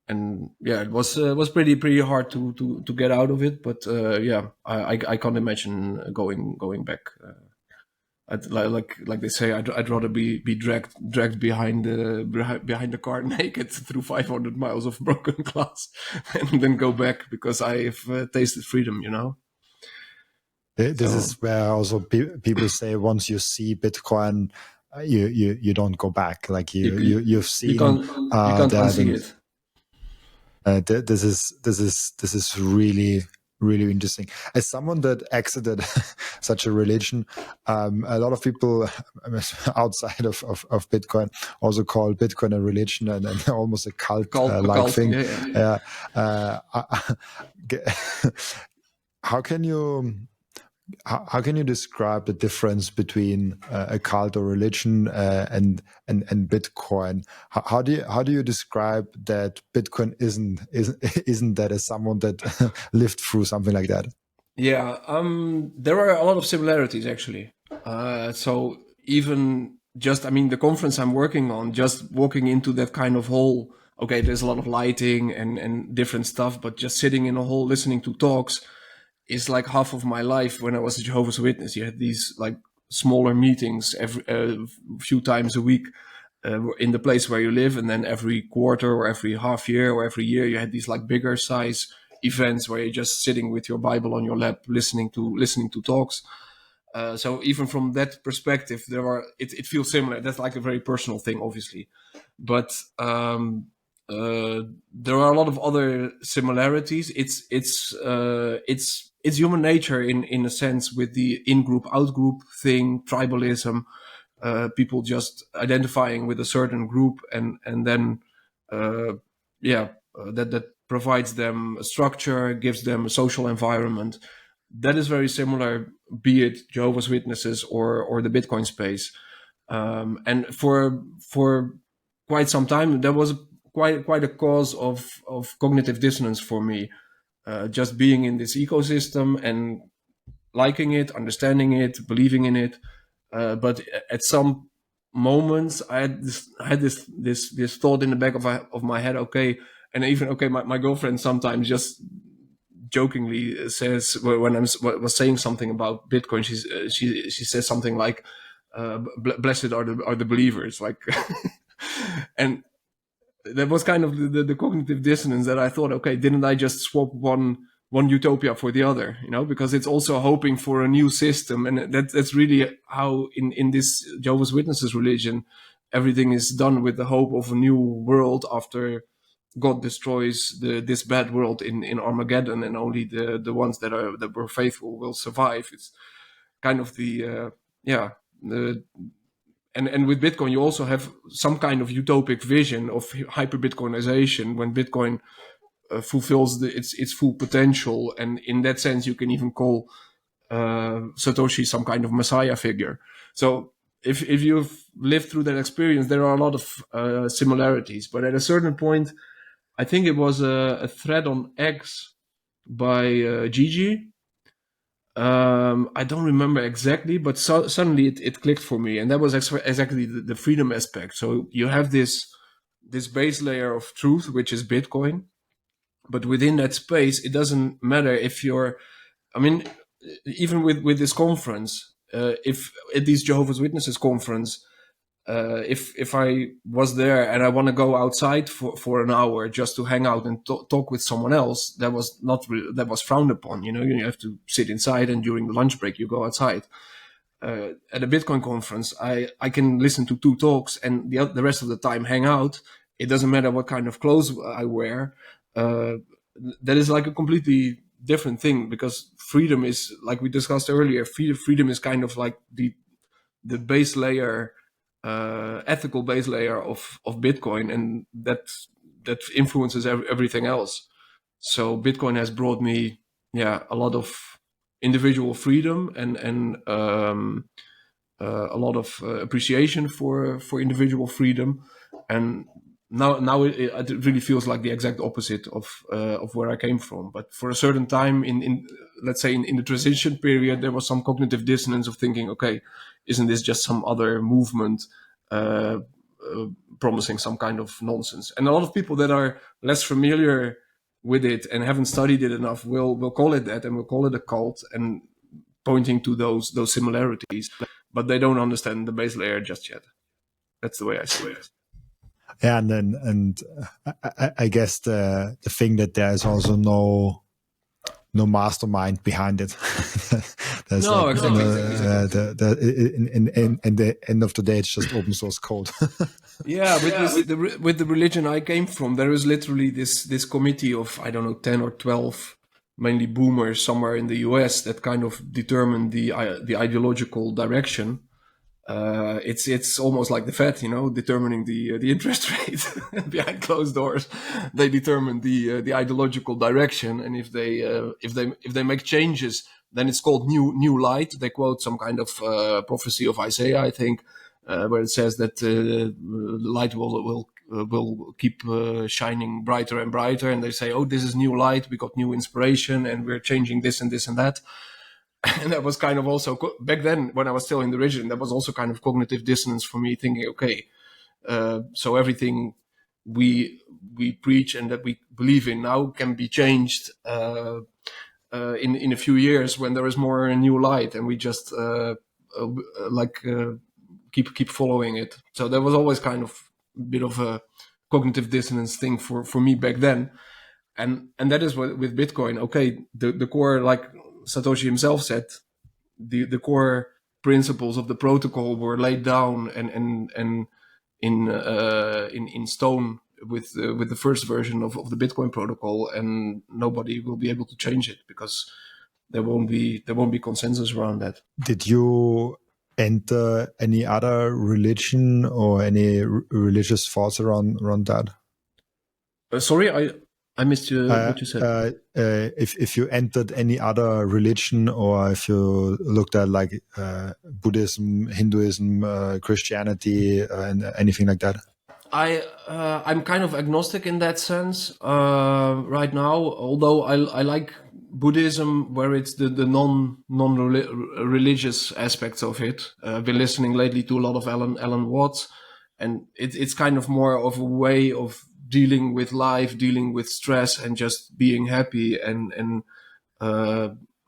and yeah, it was pretty hard to get out of it, but yeah, I can't imagine going back. Like they say, I'd rather be dragged behind the car naked through 500 miles of broken glass and then go back, because I've tasted freedom, you know. This is where also people say, once you see Bitcoin, you don't go back. Like you've seen, you can't unsee it. This is really interesting. As someone that exited such a religion, a lot of people outside of Bitcoin also call Bitcoin a religion and almost a cult like thing. Yeah. How can you describe the difference between a cult or religion and Bitcoin? How do you describe that Bitcoin isn't that, as someone that lived through something like that? Yeah, there are a lot of similarities actually. So even just, I mean, the conference I'm working on, just walking into that kind of hall. Okay, there's a lot of lighting and different stuff, but just sitting in a hall listening to talks is like half of my life when I was a Jehovah's Witness. You had these like smaller meetings every few times a week in the place where you live, and then every quarter or every half year or every year you had these like bigger size events where you're just sitting with your Bible on your lap, listening to talks. So even from that perspective, it feels similar. That's like a very personal thing, obviously, but there are a lot of other similarities. It's human nature in a sense, with the in-group, out-group thing, tribalism, people just identifying with a certain group, and then that provides them a structure, gives them a social environment. That is very similar, be it Jehovah's Witnesses or the Bitcoin space. And for quite some time, there was quite a cause of cognitive dissonance for me. Just being in this ecosystem and liking it, understanding it, believing in it. But at some moments, I had this thought in the back of my head. Okay, and even my girlfriend sometimes just jokingly says, when I was saying something about Bitcoin, she says something like, "Blessed are the believers," like, and that was kind of the cognitive dissonance that I thought, okay, didn't I just swap one utopia for the other, you know, because it's also hoping for a new system. And that's really how in this Jehovah's Witnesses religion, everything is done with the hope of a new world after God destroys this bad world in Armageddon, and only the ones that were faithful will survive. It's kind of and with Bitcoin, you also have some kind of utopic vision of hyper Bitcoinization, when Bitcoin fulfills its full potential, and in that sense, you can even call Satoshi some kind of messiah figure. So if you've lived through that experience, there are a lot of similarities. But at a certain point, I think it was a thread on X by Gigi. I don't remember exactly, but suddenly it clicked for me, and that was exactly the freedom aspect. So you have this base layer of truth, which is Bitcoin, but within that space, it doesn't matter if you're. I mean, even with this conference, if at these Jehovah's Witnesses conference, if I was there and I want to go outside for an hour just to hang out and talk with someone else, that was that was frowned upon. You have to sit inside, and during the lunch break you go outside. At a Bitcoin conference, I can listen to 2 talks and the rest of the time hang out. It doesn't matter what kind of clothes I wear. That is like a completely different thing, because freedom is, like we discussed earlier, freedom is kind of like the base layer, ethical base layer of Bitcoin, and that influences everything else. So Bitcoin has brought me, a lot of individual freedom and a lot of appreciation for individual freedom. And now it really feels like the exact opposite of where I came from. But for a certain time in let's say in the transition period, there was some cognitive dissonance of thinking, okay, isn't this just some other movement promising some kind of nonsense? And a lot of people that are less familiar with it and haven't studied it enough will call it that, and will call it a cult, and pointing to those similarities, but they don't understand the base layer just yet. That's the way I see it. Yeah, and I guess the thing that there is also no mastermind behind it. There's No, like, exactly. in the end of the day, it's just open source code. Yeah, with the religion I came from, there is literally this committee of, I don't know, 10 or 12, mainly boomers somewhere in the US, that kind of determine the ideological direction. It's almost like the Fed, determining the interest rate behind closed doors. They determine the ideological direction, and if they make changes, then it's called new light. They quote some kind of prophecy of Isaiah, I think, where it says that the light will keep shining brighter and brighter, and they say, "Oh, this is new light. We got new inspiration, and we're changing this and this and that." And that was kind of also back then, when I was still in the religion, that was also kind of cognitive dissonance for me, thinking, okay, so everything we preach and that we believe in now can be changed in a few years when there is more new light, and we just keep following it. So there was always kind of a bit of a cognitive dissonance thing for me back then, and that is what with Bitcoin. Okay, the core, like Satoshi himself said, the core principles of the protocol were laid down and in stone with the first version of the Bitcoin protocol, and nobody will be able to change it, because there won't be consensus around that. Did you enter any other religion or any religious thoughts around that? Sorry, I missed what you said. If you entered any other religion, or if you looked at like Buddhism, Hinduism, Christianity, and anything like that. I'm kind of agnostic in that sense right now. Although I like Buddhism, where it's the non-religious aspects of it. I've been listening lately to a lot of Alan Watts, and it's kind of more of a way of dealing with life, dealing with stress, and just being happy and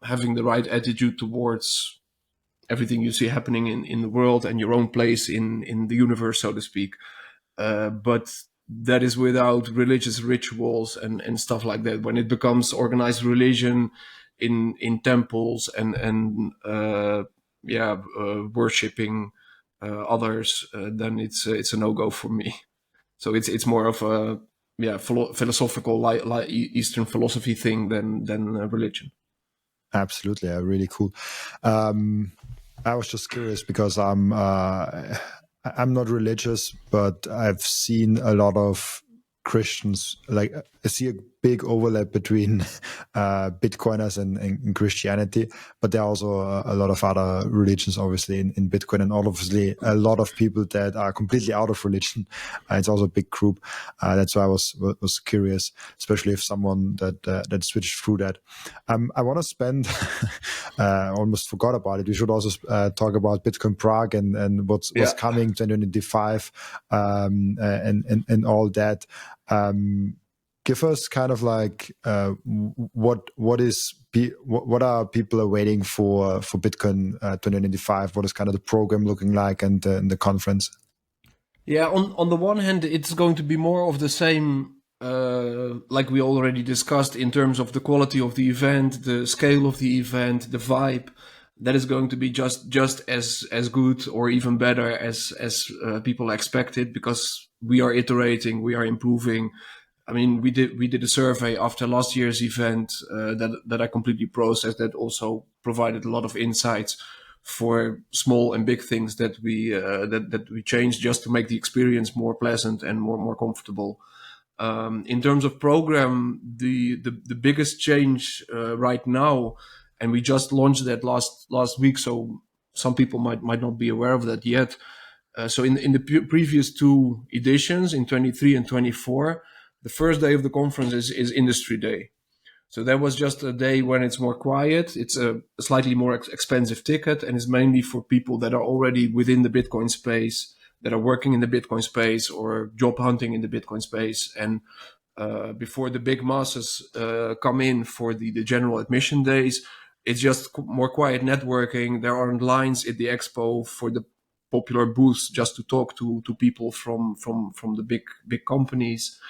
having the right attitude towards everything you see happening in the world and your own place in the universe, so to speak. But that is without religious rituals and stuff like that. When it becomes organized religion in temples and worshipping others, then it's a no-go for me. So it's more of a philosophical Eastern philosophy thing than religion. Absolutely, really cool. I was just curious because I'm not religious, but I've seen a lot of Christians. Like I see a big overlap between Bitcoiners and Christianity, but there are also a lot of other religions, obviously, in Bitcoin, and obviously a lot of people that are completely out of religion. It's also a big group. That's why I was curious, especially if someone that switched through that. I want to spend. Almost forgot about it. We should also talk about Bitcoin Prague and what's coming 2025 and all that. Give us kind of like what are people awaiting for Bitcoin 2025? What is kind of the program looking like and the conference? Yeah, on the one hand, it's going to be more of the same, like we already discussed, in terms of the quality of the event, the scale of the event, the vibe. That is going to be just as good or even better as people expected, because we are iterating, we are improving. I mean, we did a survey after last year's event that I completely processed, that also provided a lot of insights for small and big things that we that we changed just to make the experience more pleasant and more comfortable. In terms of program, the biggest change right now, and we just launched that last week, so some people might not be aware of that yet. So in the previous two editions, in 23 and 24, the first day of the conference is Industry Day. So that was just a day when it's more quiet. It's a slightly more expensive ticket, and it's mainly for people that are already within the Bitcoin space, that are working in the Bitcoin space or job hunting in the Bitcoin space. And before the big masses come in for the general admission days, it's just more quiet networking. There aren't lines at the expo for the popular booths just to talk to people from the big companies.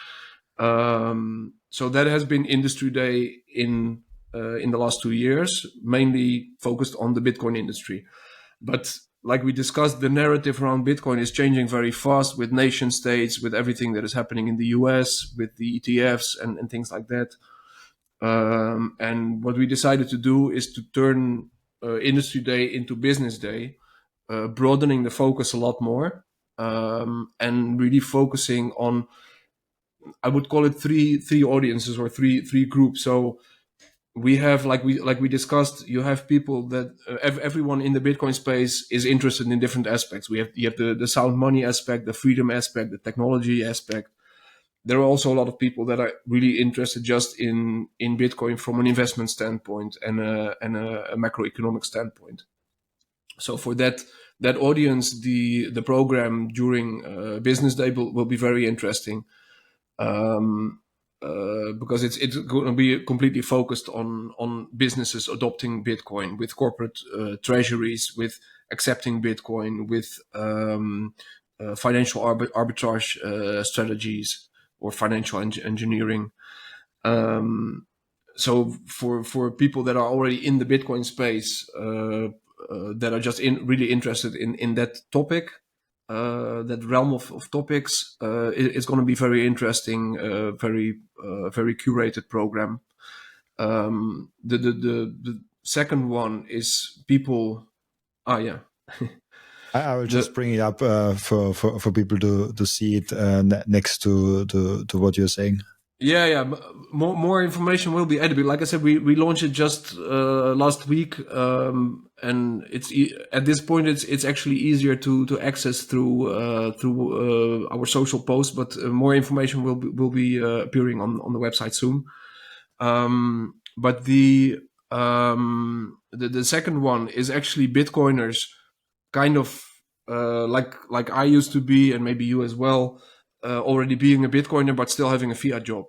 So that has been Industry Day in the last 2 years, mainly focused on the Bitcoin industry. But like we discussed, the narrative around Bitcoin is changing very fast with nation states, with everything that is happening in the US, with the ETFs and things like that. And what we decided to do is to turn Industry Day into Business Day, broadening the focus a lot more, and really focusing on, I would call it three audiences or three groups. So we have, like we discussed, you have people that everyone in the Bitcoin space is interested in different aspects. You have the sound money aspect, the freedom aspect, the technology aspect. There are also a lot of people that are really interested just in Bitcoin from an investment standpoint and a macroeconomic standpoint. So for that audience, the program during Business Day will be very interesting. Because it's going to be completely focused on businesses adopting Bitcoin, with corporate treasuries, with accepting Bitcoin, with financial arbitrage strategies or financial engineering. So for people that are already in the Bitcoin space, that are just really interested in that topic, that realm of topics, is going to be very interesting, very curated program. The second one is people. Yeah. I will just bring it up for people to see it next to what you're saying. Yeah. More information will be added. Like I said, we launched it just last week, and it's at this point it's actually easier to access through our social posts. But more information will be appearing on the website soon. But the second one is actually Bitcoiners, kind of like I used to be, and maybe you as well. Already being a Bitcoiner, but still having a fiat job.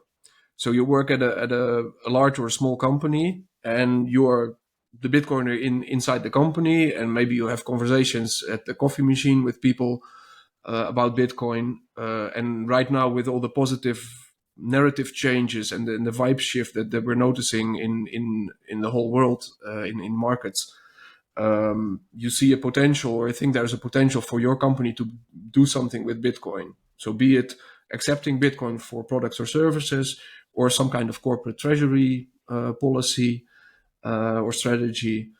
So you work at a large or a small company, and you are the Bitcoiner inside the company, and maybe you have conversations at the coffee machine with people about Bitcoin. And right now, with all the positive narrative changes and the vibe shift that we're noticing in the whole world, in markets, you see a potential, or I think there's a potential for your company to do something with Bitcoin. So be it accepting Bitcoin for products or services, or some kind of corporate treasury policy or strategy,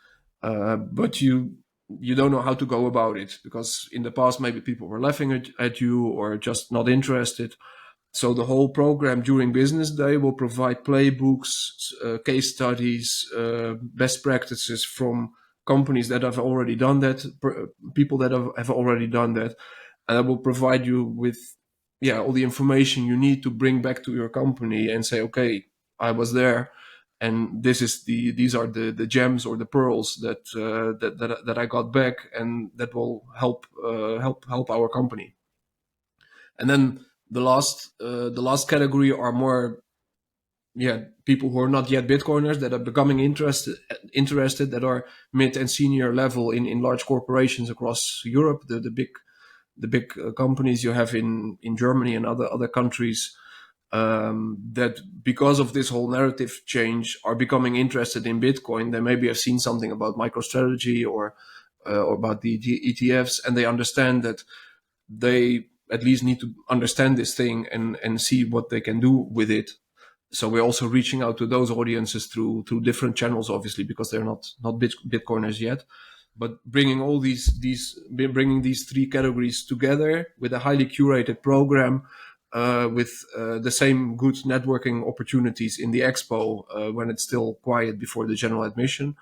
but you don't know how to go about it, because in the past maybe people were laughing at you or just not interested. So the whole program during business day will provide playbooks, case studies, best practices from companies that have already done that, people that have already done that, and that will provide you with all the information you need to bring back to your company and say, okay, I was there, and these are the gems or the pearls that I got back, and that will help our company. And then the last category are more people who are not yet Bitcoiners, that are becoming interested, that are mid and senior level in large corporations across Europe, the big companies you have in Germany and other countries, that because of this whole narrative change are becoming interested in Bitcoin. They maybe have seen something about MicroStrategy or about the ETFs, and they understand that they at least need to understand this thing and see what they can do with it. So we're also reaching out to those audiences through different channels, obviously, because they're not Bitcoiners yet. But bringing these three categories together with a highly curated program, with the same good networking opportunities in the expo when it's still quiet before the general admission.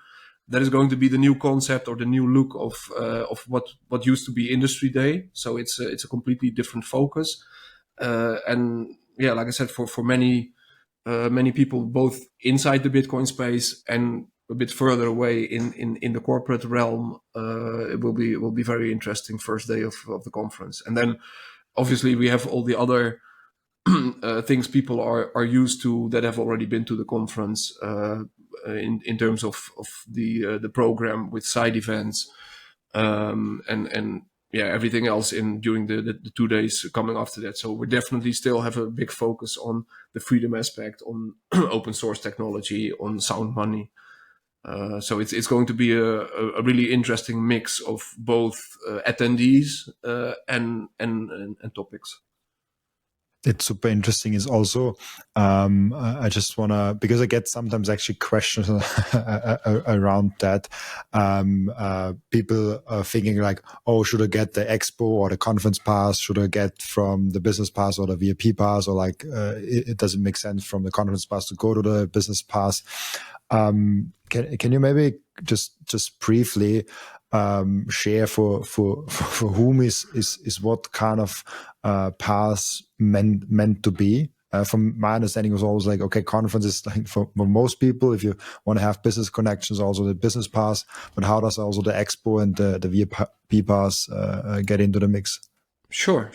That is going to be the new concept or the new look of what used to be Industry Day. So it's a completely different focus, and like I said, for many people, both inside the Bitcoin space and a bit further away in the corporate realm, it will be very interesting first day of the conference. And then obviously we have all the other things people are used to that have already been to the conference, in terms of the program with side events, and everything else during the 2 days coming after that. So we definitely still have a big focus on the freedom aspect, on open source technology, on sound money. So it's going to be a really interesting mix of both attendees and topics. It's super interesting is also, I just want to, because I get sometimes actually questions around that. People are thinking like, oh, should I get the expo or the conference pass? Should I get from the business pass or the VIP pass? Or like, it doesn't make sense from the conference pass to go to the business pass. Can you maybe just briefly share for whom is what kind of pass meant to be? From my understanding, it was always like, okay, conference is like for most people, if you want to have business connections, also the business pass. But how does also the expo and the VIP pass get into the mix? Sure.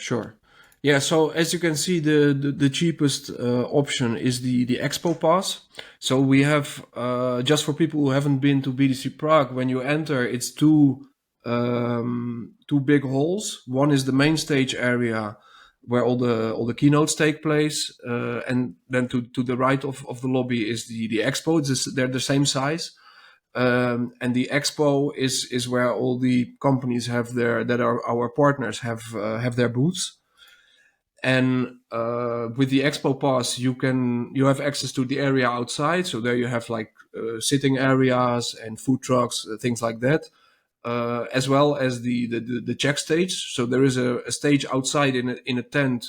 Yeah, so as you can see, the cheapest option is the Expo Pass. So we have, just for people who haven't been to BTC Prague, when you enter, it's two big halls. One is the main stage area where all the keynotes take place, and then to the right of the lobby is the Expo. They're the same size. And the expo is where all the companies that are our partners have their booths. And with the expo pass, you have access to the area outside. So there you have like sitting areas and food trucks, things like that, as well as the Czech stage. So there is a stage outside in a tent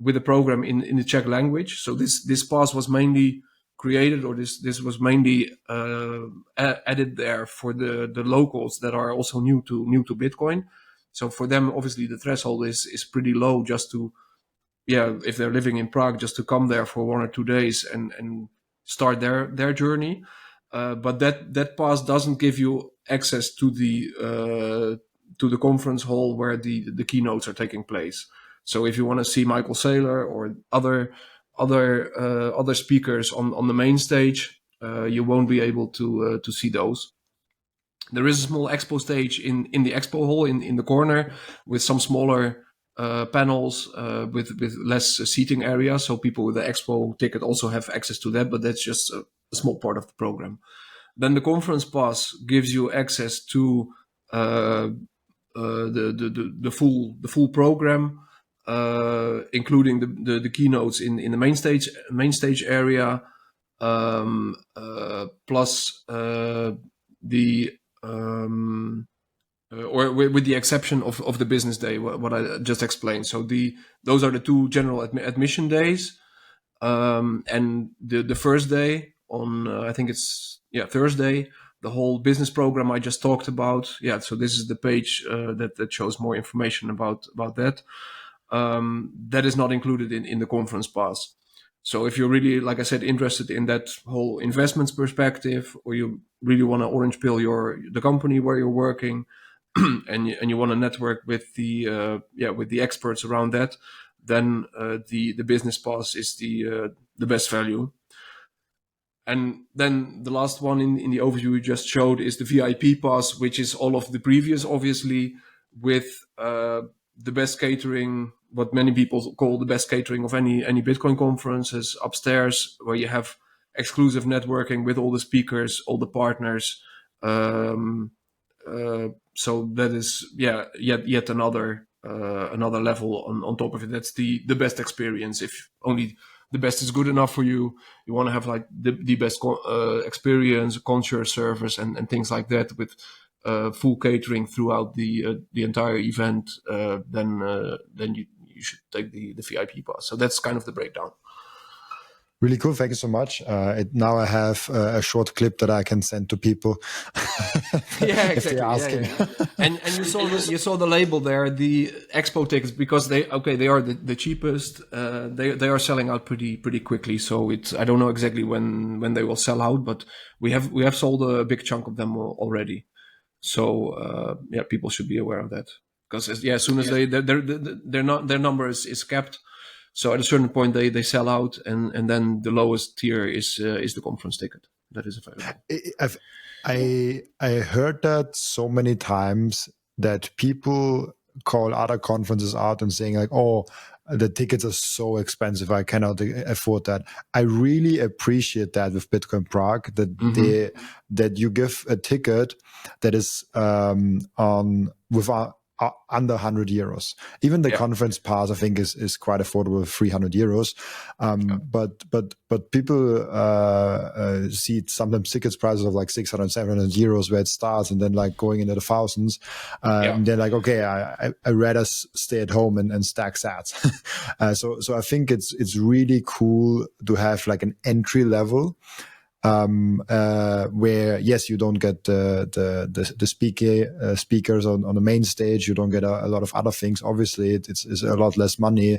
with a program in the Czech language. So this pass was mainly created, or this was mainly added there for the locals that are also new to Bitcoin. So for them, obviously, the threshold is pretty low, just to if they're living in Prague, just to come there for 1 or 2 days and start their journey. But that pass doesn't give you access to the conference hall where the keynotes are taking place. So if you want to see Michael Seyr or other speakers on the main stage, you won't be able to see those. There is a small expo stage in the expo hall in the corner with some smaller panels with less seating area. So people with the expo ticket also have access to that, but that's just a small part of the program. Then the conference pass gives you access to the full program, including the keynotes in the main stage area, plus the or with the exception of the business day, what I just explained. So those are the two general admission days, and the first day on I think it's Thursday, the whole business program I just talked about. Yeah, so this is the page that shows more information about that. That is not included in the conference pass. So if you're really, like I said, interested in that whole investments perspective, or you really want to orange pill the company where you're working, and you want to network with the experts around that, then the business pass is the best value. And then the last one in the overview we just showed is the VIP pass, which is all of the previous, obviously, with the best catering, what many people call the best catering of any Bitcoin conferences upstairs, where you have exclusive networking with all the speakers, all the partners. So that is yet another level on top of it. That's the best experience. If only the best is good enough for you, you want to have like the best experience, concert service, and things like that with full catering throughout the entire event. Then you should take the VIP pass. So that's kind of the breakdown. Really cool. Thank you so much. Now I have a short clip that I can send to people. Yeah, exactly. If they're asking. And you saw the label there, the expo tickets, because they are the cheapest. They are selling out pretty quickly. So I don't know exactly when they will sell out, but we have sold a big chunk of them already. So people should be aware of that, because as soon as their number is capped. So at a certain point, they sell out, and then the lowest tier is the conference ticket that is available. I heard that so many times that people call other conferences out and saying like, "Oh, the tickets are so expensive, I cannot afford that." I really appreciate that with Bitcoin Prague, that that you give a ticket that is under 100 euros. Even the conference pass, I think, is quite affordable, 300 euros. But people see sometimes tickets prices of like 600, 700 euros where it starts, and then like going into the thousands. They're like, okay, I rather stay at home and stack sats. So I think it's really cool to have like an entry level, where yes, you don't get the speakers on the main stage. You don't get a lot of other things. Obviously, it's a lot less money.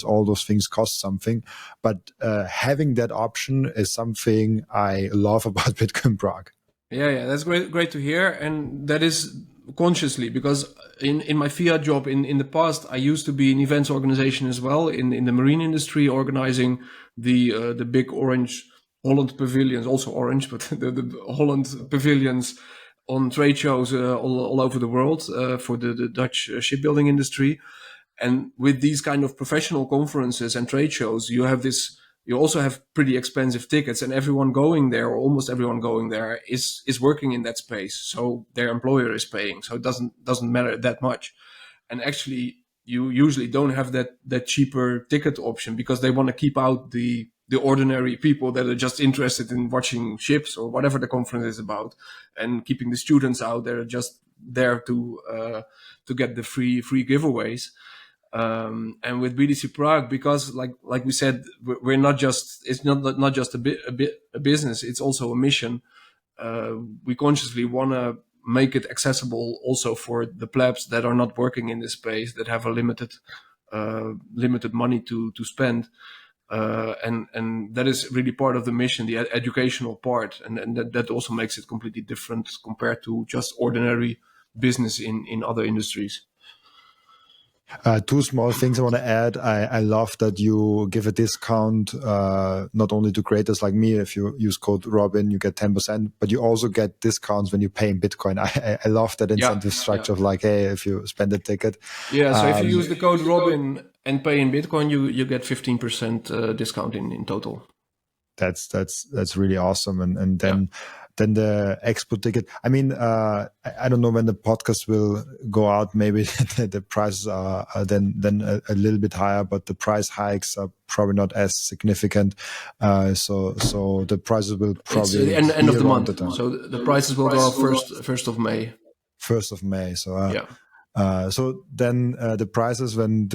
All those things cost something, but having that option is something I love about Bitcoin Prague. Yeah, that's great to hear, and that is consciously, because in my fiat job in the past, I used to be in events organization as well in the marine industry, organizing the big orange Holland pavilions, also orange, but the Holland pavilions on trade shows all over the world for the Dutch shipbuilding industry. And with these kind of professional conferences and trade shows, you also have pretty expensive tickets, and everyone going there, or almost everyone going there, is working in that space. So their employer is paying, so it doesn't matter that much. And actually, you usually don't have that cheaper ticket option, because they want to keep out the ordinary people that are just interested in watching ships or whatever the conference is about, and keeping the students out. They're just there to get the free giveaways. And with BTC Prague, because like we said, we're not just, it's not just a business, it's also a mission. We consciously want to make it accessible also for the plebs that are not working in this space, that have a limited money to spend. And that is really part of the mission, the educational part, and that also makes it completely different compared to just ordinary business in other industries. Two small things I want to add. I love that you give a discount not only to creators like me. If you use code Robin, you get 10%, but you also get discounts when you pay in Bitcoin. I love that incentive structure of like, hey, if you spend a ticket. Yeah, so if you use the code Robin and pay in Bitcoin, you get 15% discount in total. That's really awesome. And then the expo ticket. I mean, I don't know when the podcast will go out. Maybe the prices are then a little bit higher, but the price hikes are probably not as significant. So the prices will probably it's the end of the month. So the prices will go up first of May. 1st of May. So Yeah. so then the prices, when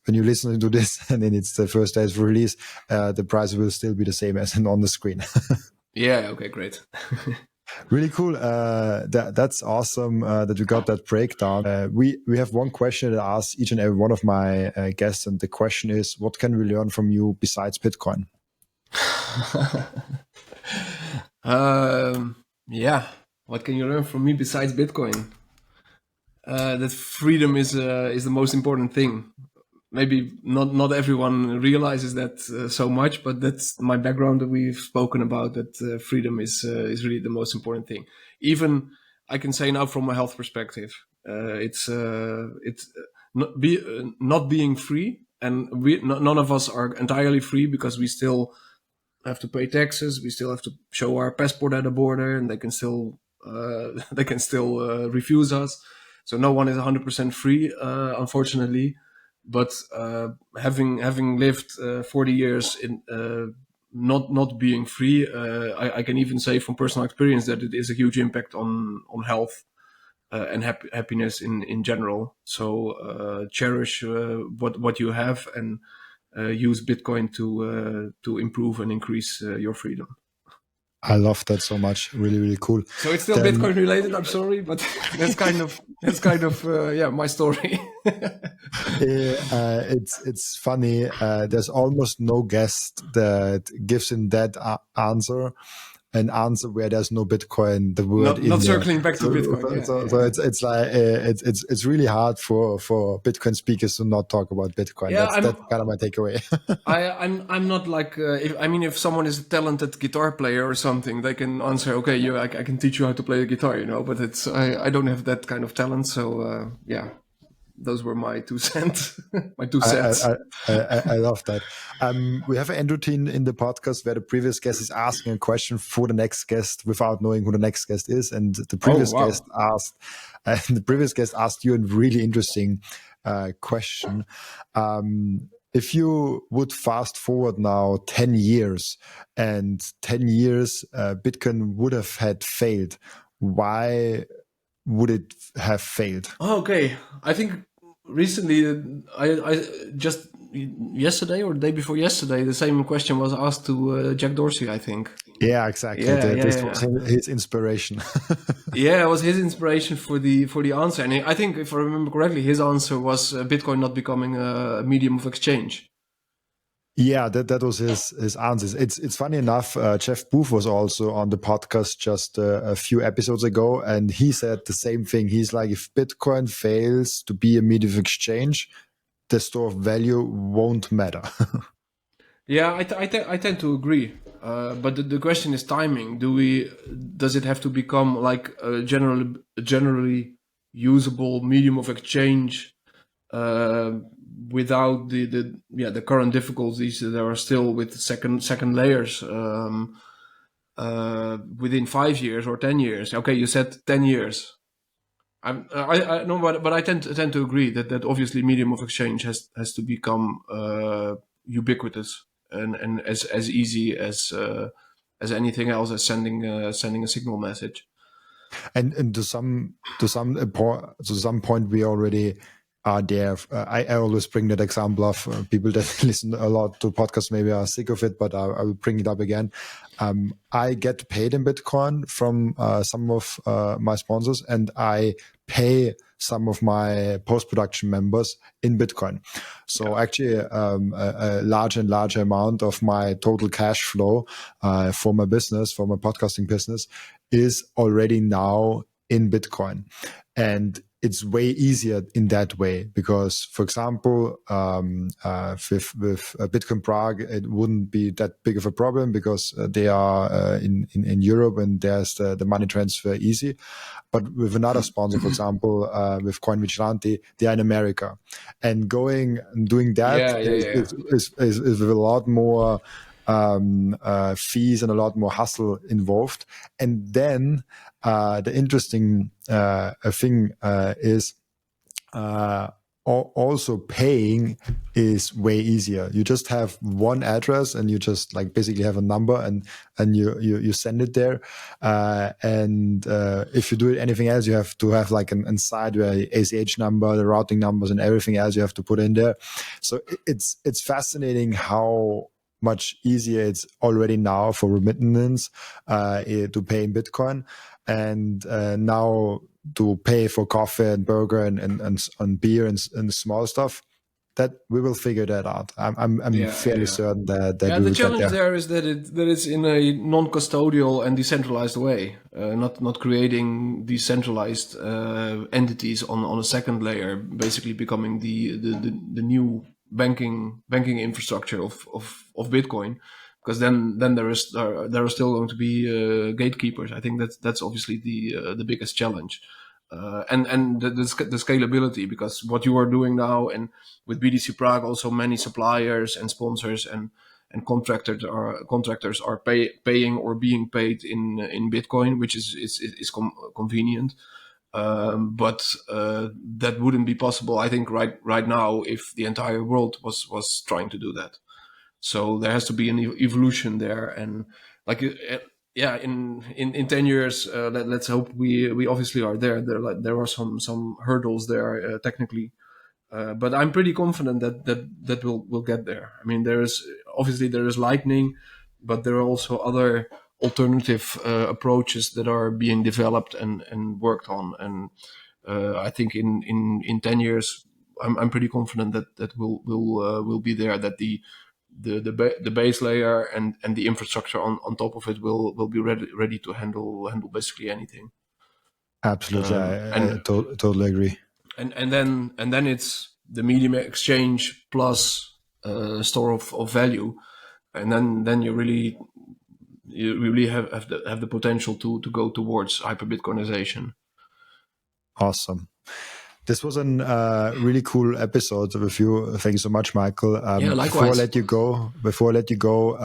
you listen to this and then it's the first day of release, the price will still be the same as on the screen. Yeah. Okay. Great. Really cool. That's awesome that we got that breakdown. We have one question that I ask each and every one of my guests, and the question is, what can we learn from you besides Bitcoin? Yeah. What can you learn from me besides Bitcoin? That freedom is the most important thing. Maybe not everyone realizes that so much, but that's my background that we've spoken about. That freedom is really the most important thing. Even I can say now from a health perspective, it's not being free, and none of us are entirely free because we still have to pay taxes. We still have to show our passport at the border, and they can still refuse us. So no one is 100% free, unfortunately. But having lived 40 years in not being free, I can even say from personal experience that it is a huge impact on health and happiness in general. So cherish what you have, and use Bitcoin to improve and increase your freedom. I love that so much. Really, really cool. So it's still Bitcoin related. I'm sorry, but that's kind of my story. It's funny. There's almost no guest that gives in that answer, an answer where there's no Bitcoin. The word not circling back to Bitcoin. So it's like it's really hard for Bitcoin speakers to not talk about Bitcoin. Yeah, that's kind of my takeaway. I'm not like if someone is a talented guitar player or something, they can answer, okay, I can teach you how to play the guitar, but it's I don't have that kind of talent. So those were my 2 cents. My 2 cents. I love that. We have an end routine in the podcast where the previous guest is asking a question for the next guest without knowing who the next guest is, and the previous guest asked you a really interesting question. If you would fast forward now 10 years, and 10 years Bitcoin would have had failed, why would it have failed? Okay, I think recently, I just yesterday or the day before yesterday, the same question was asked to Jack Dorsey, I think. Yeah, exactly. This was his inspiration. Yeah, it was his inspiration for the answer, and I think, if I remember correctly, his answer was Bitcoin not becoming a medium of exchange. Yeah, that was his answers. It's funny enough. Jeff Booth was also on the podcast just a few episodes ago, and he said the same thing. He's like, if Bitcoin fails to be a medium of exchange, the store of value won't matter. Yeah, I tend to agree. But the question is timing. Does it have to become like a generally usable medium of exchange without the current difficulties that are still with second layers within 5 years or 10 years? Okay, you said 10 years. I no, but I tend to agree that obviously medium of exchange has to become ubiquitous and as easy as anything else, as sending a signal message. And to some point, we already are there. I always bring that example of people that listen a lot to podcasts maybe are sick of it, but I will bring it up again. I get paid in Bitcoin from some of my sponsors, and I pay some of my post-production members in Bitcoin. So actually, a larger and larger amount of my total cash flow for my business, for my podcasting business, is already now in Bitcoin. And it's way easier in that way because, for example, with Bitcoin Prague, it wouldn't be that big of a problem because they are in Europe and there's the money transfer easy. But with another sponsor, for example, with Coin Vigilante, they are in America, and doing that is with a lot more fees and a lot more hustle involved. And then the interesting thing is also paying is way easier. You just have one address and you just like basically have a number and you send it there. And if you do anything else, you have to have like an side where ACH number, the routing numbers and everything else you have to put in there. So it's fascinating how much easier it's already now for remittance to pay in Bitcoin. And now to pay for coffee and burger and beer and small stuff, that we will figure that out. I'm fairly certain that we the will challenge get there. is that it's in a non-custodial and decentralized way, not creating decentralized entities on a second layer, basically becoming the new banking infrastructure of Bitcoin. Because then there are still going to be gatekeepers. I think that's obviously the biggest challenge, and the scalability. Because what you are doing now, and with BTC Prague, also many suppliers and sponsors and contractors are paying or being paid in Bitcoin, which is convenient. But that wouldn't be possible, I think, right now if the entire world was trying to do that. So there has to be an evolution there, and like in 10 years, let's hope we obviously are there. There are some hurdles there technically, but I'm pretty confident that we'll get there. I mean, there is Lightning, but there are also other alternative approaches that are being developed and worked on, and I think in 10 years, I'm pretty confident that we'll be there. That the base layer and the infrastructure on top of it will be ready to handle basically anything. Absolutely, I totally agree. And then it's the medium exchange plus store of value, and then you really have the potential to go towards hyper Bitcoinization. Awesome. This was a really cool episode with you. Thank you so much, Michael. Likewise. Before I let you go,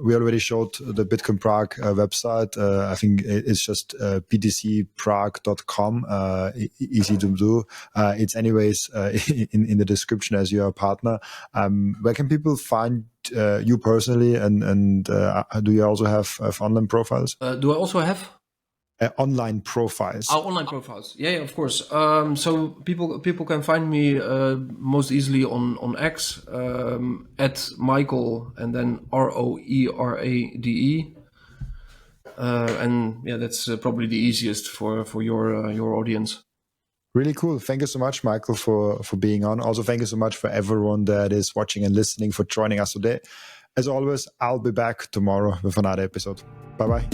we already showed the Bitcoin Prague website. I think it's just btcprague.com. Easy to do. It's anyways in the description as you are a partner. Where can people find you personally, and do you also have online profiles? Do I also have? Online profiles. Online profiles. Yeah, of course. So people can find me most easily on X at Michaël and then Roerade. And yeah, that's probably the easiest for your audience. Really cool. Thank you so much, Michael, for being on. Also, thank you so much for everyone that is watching and listening, for joining us today. As always, I'll be back tomorrow with another episode. Bye-bye.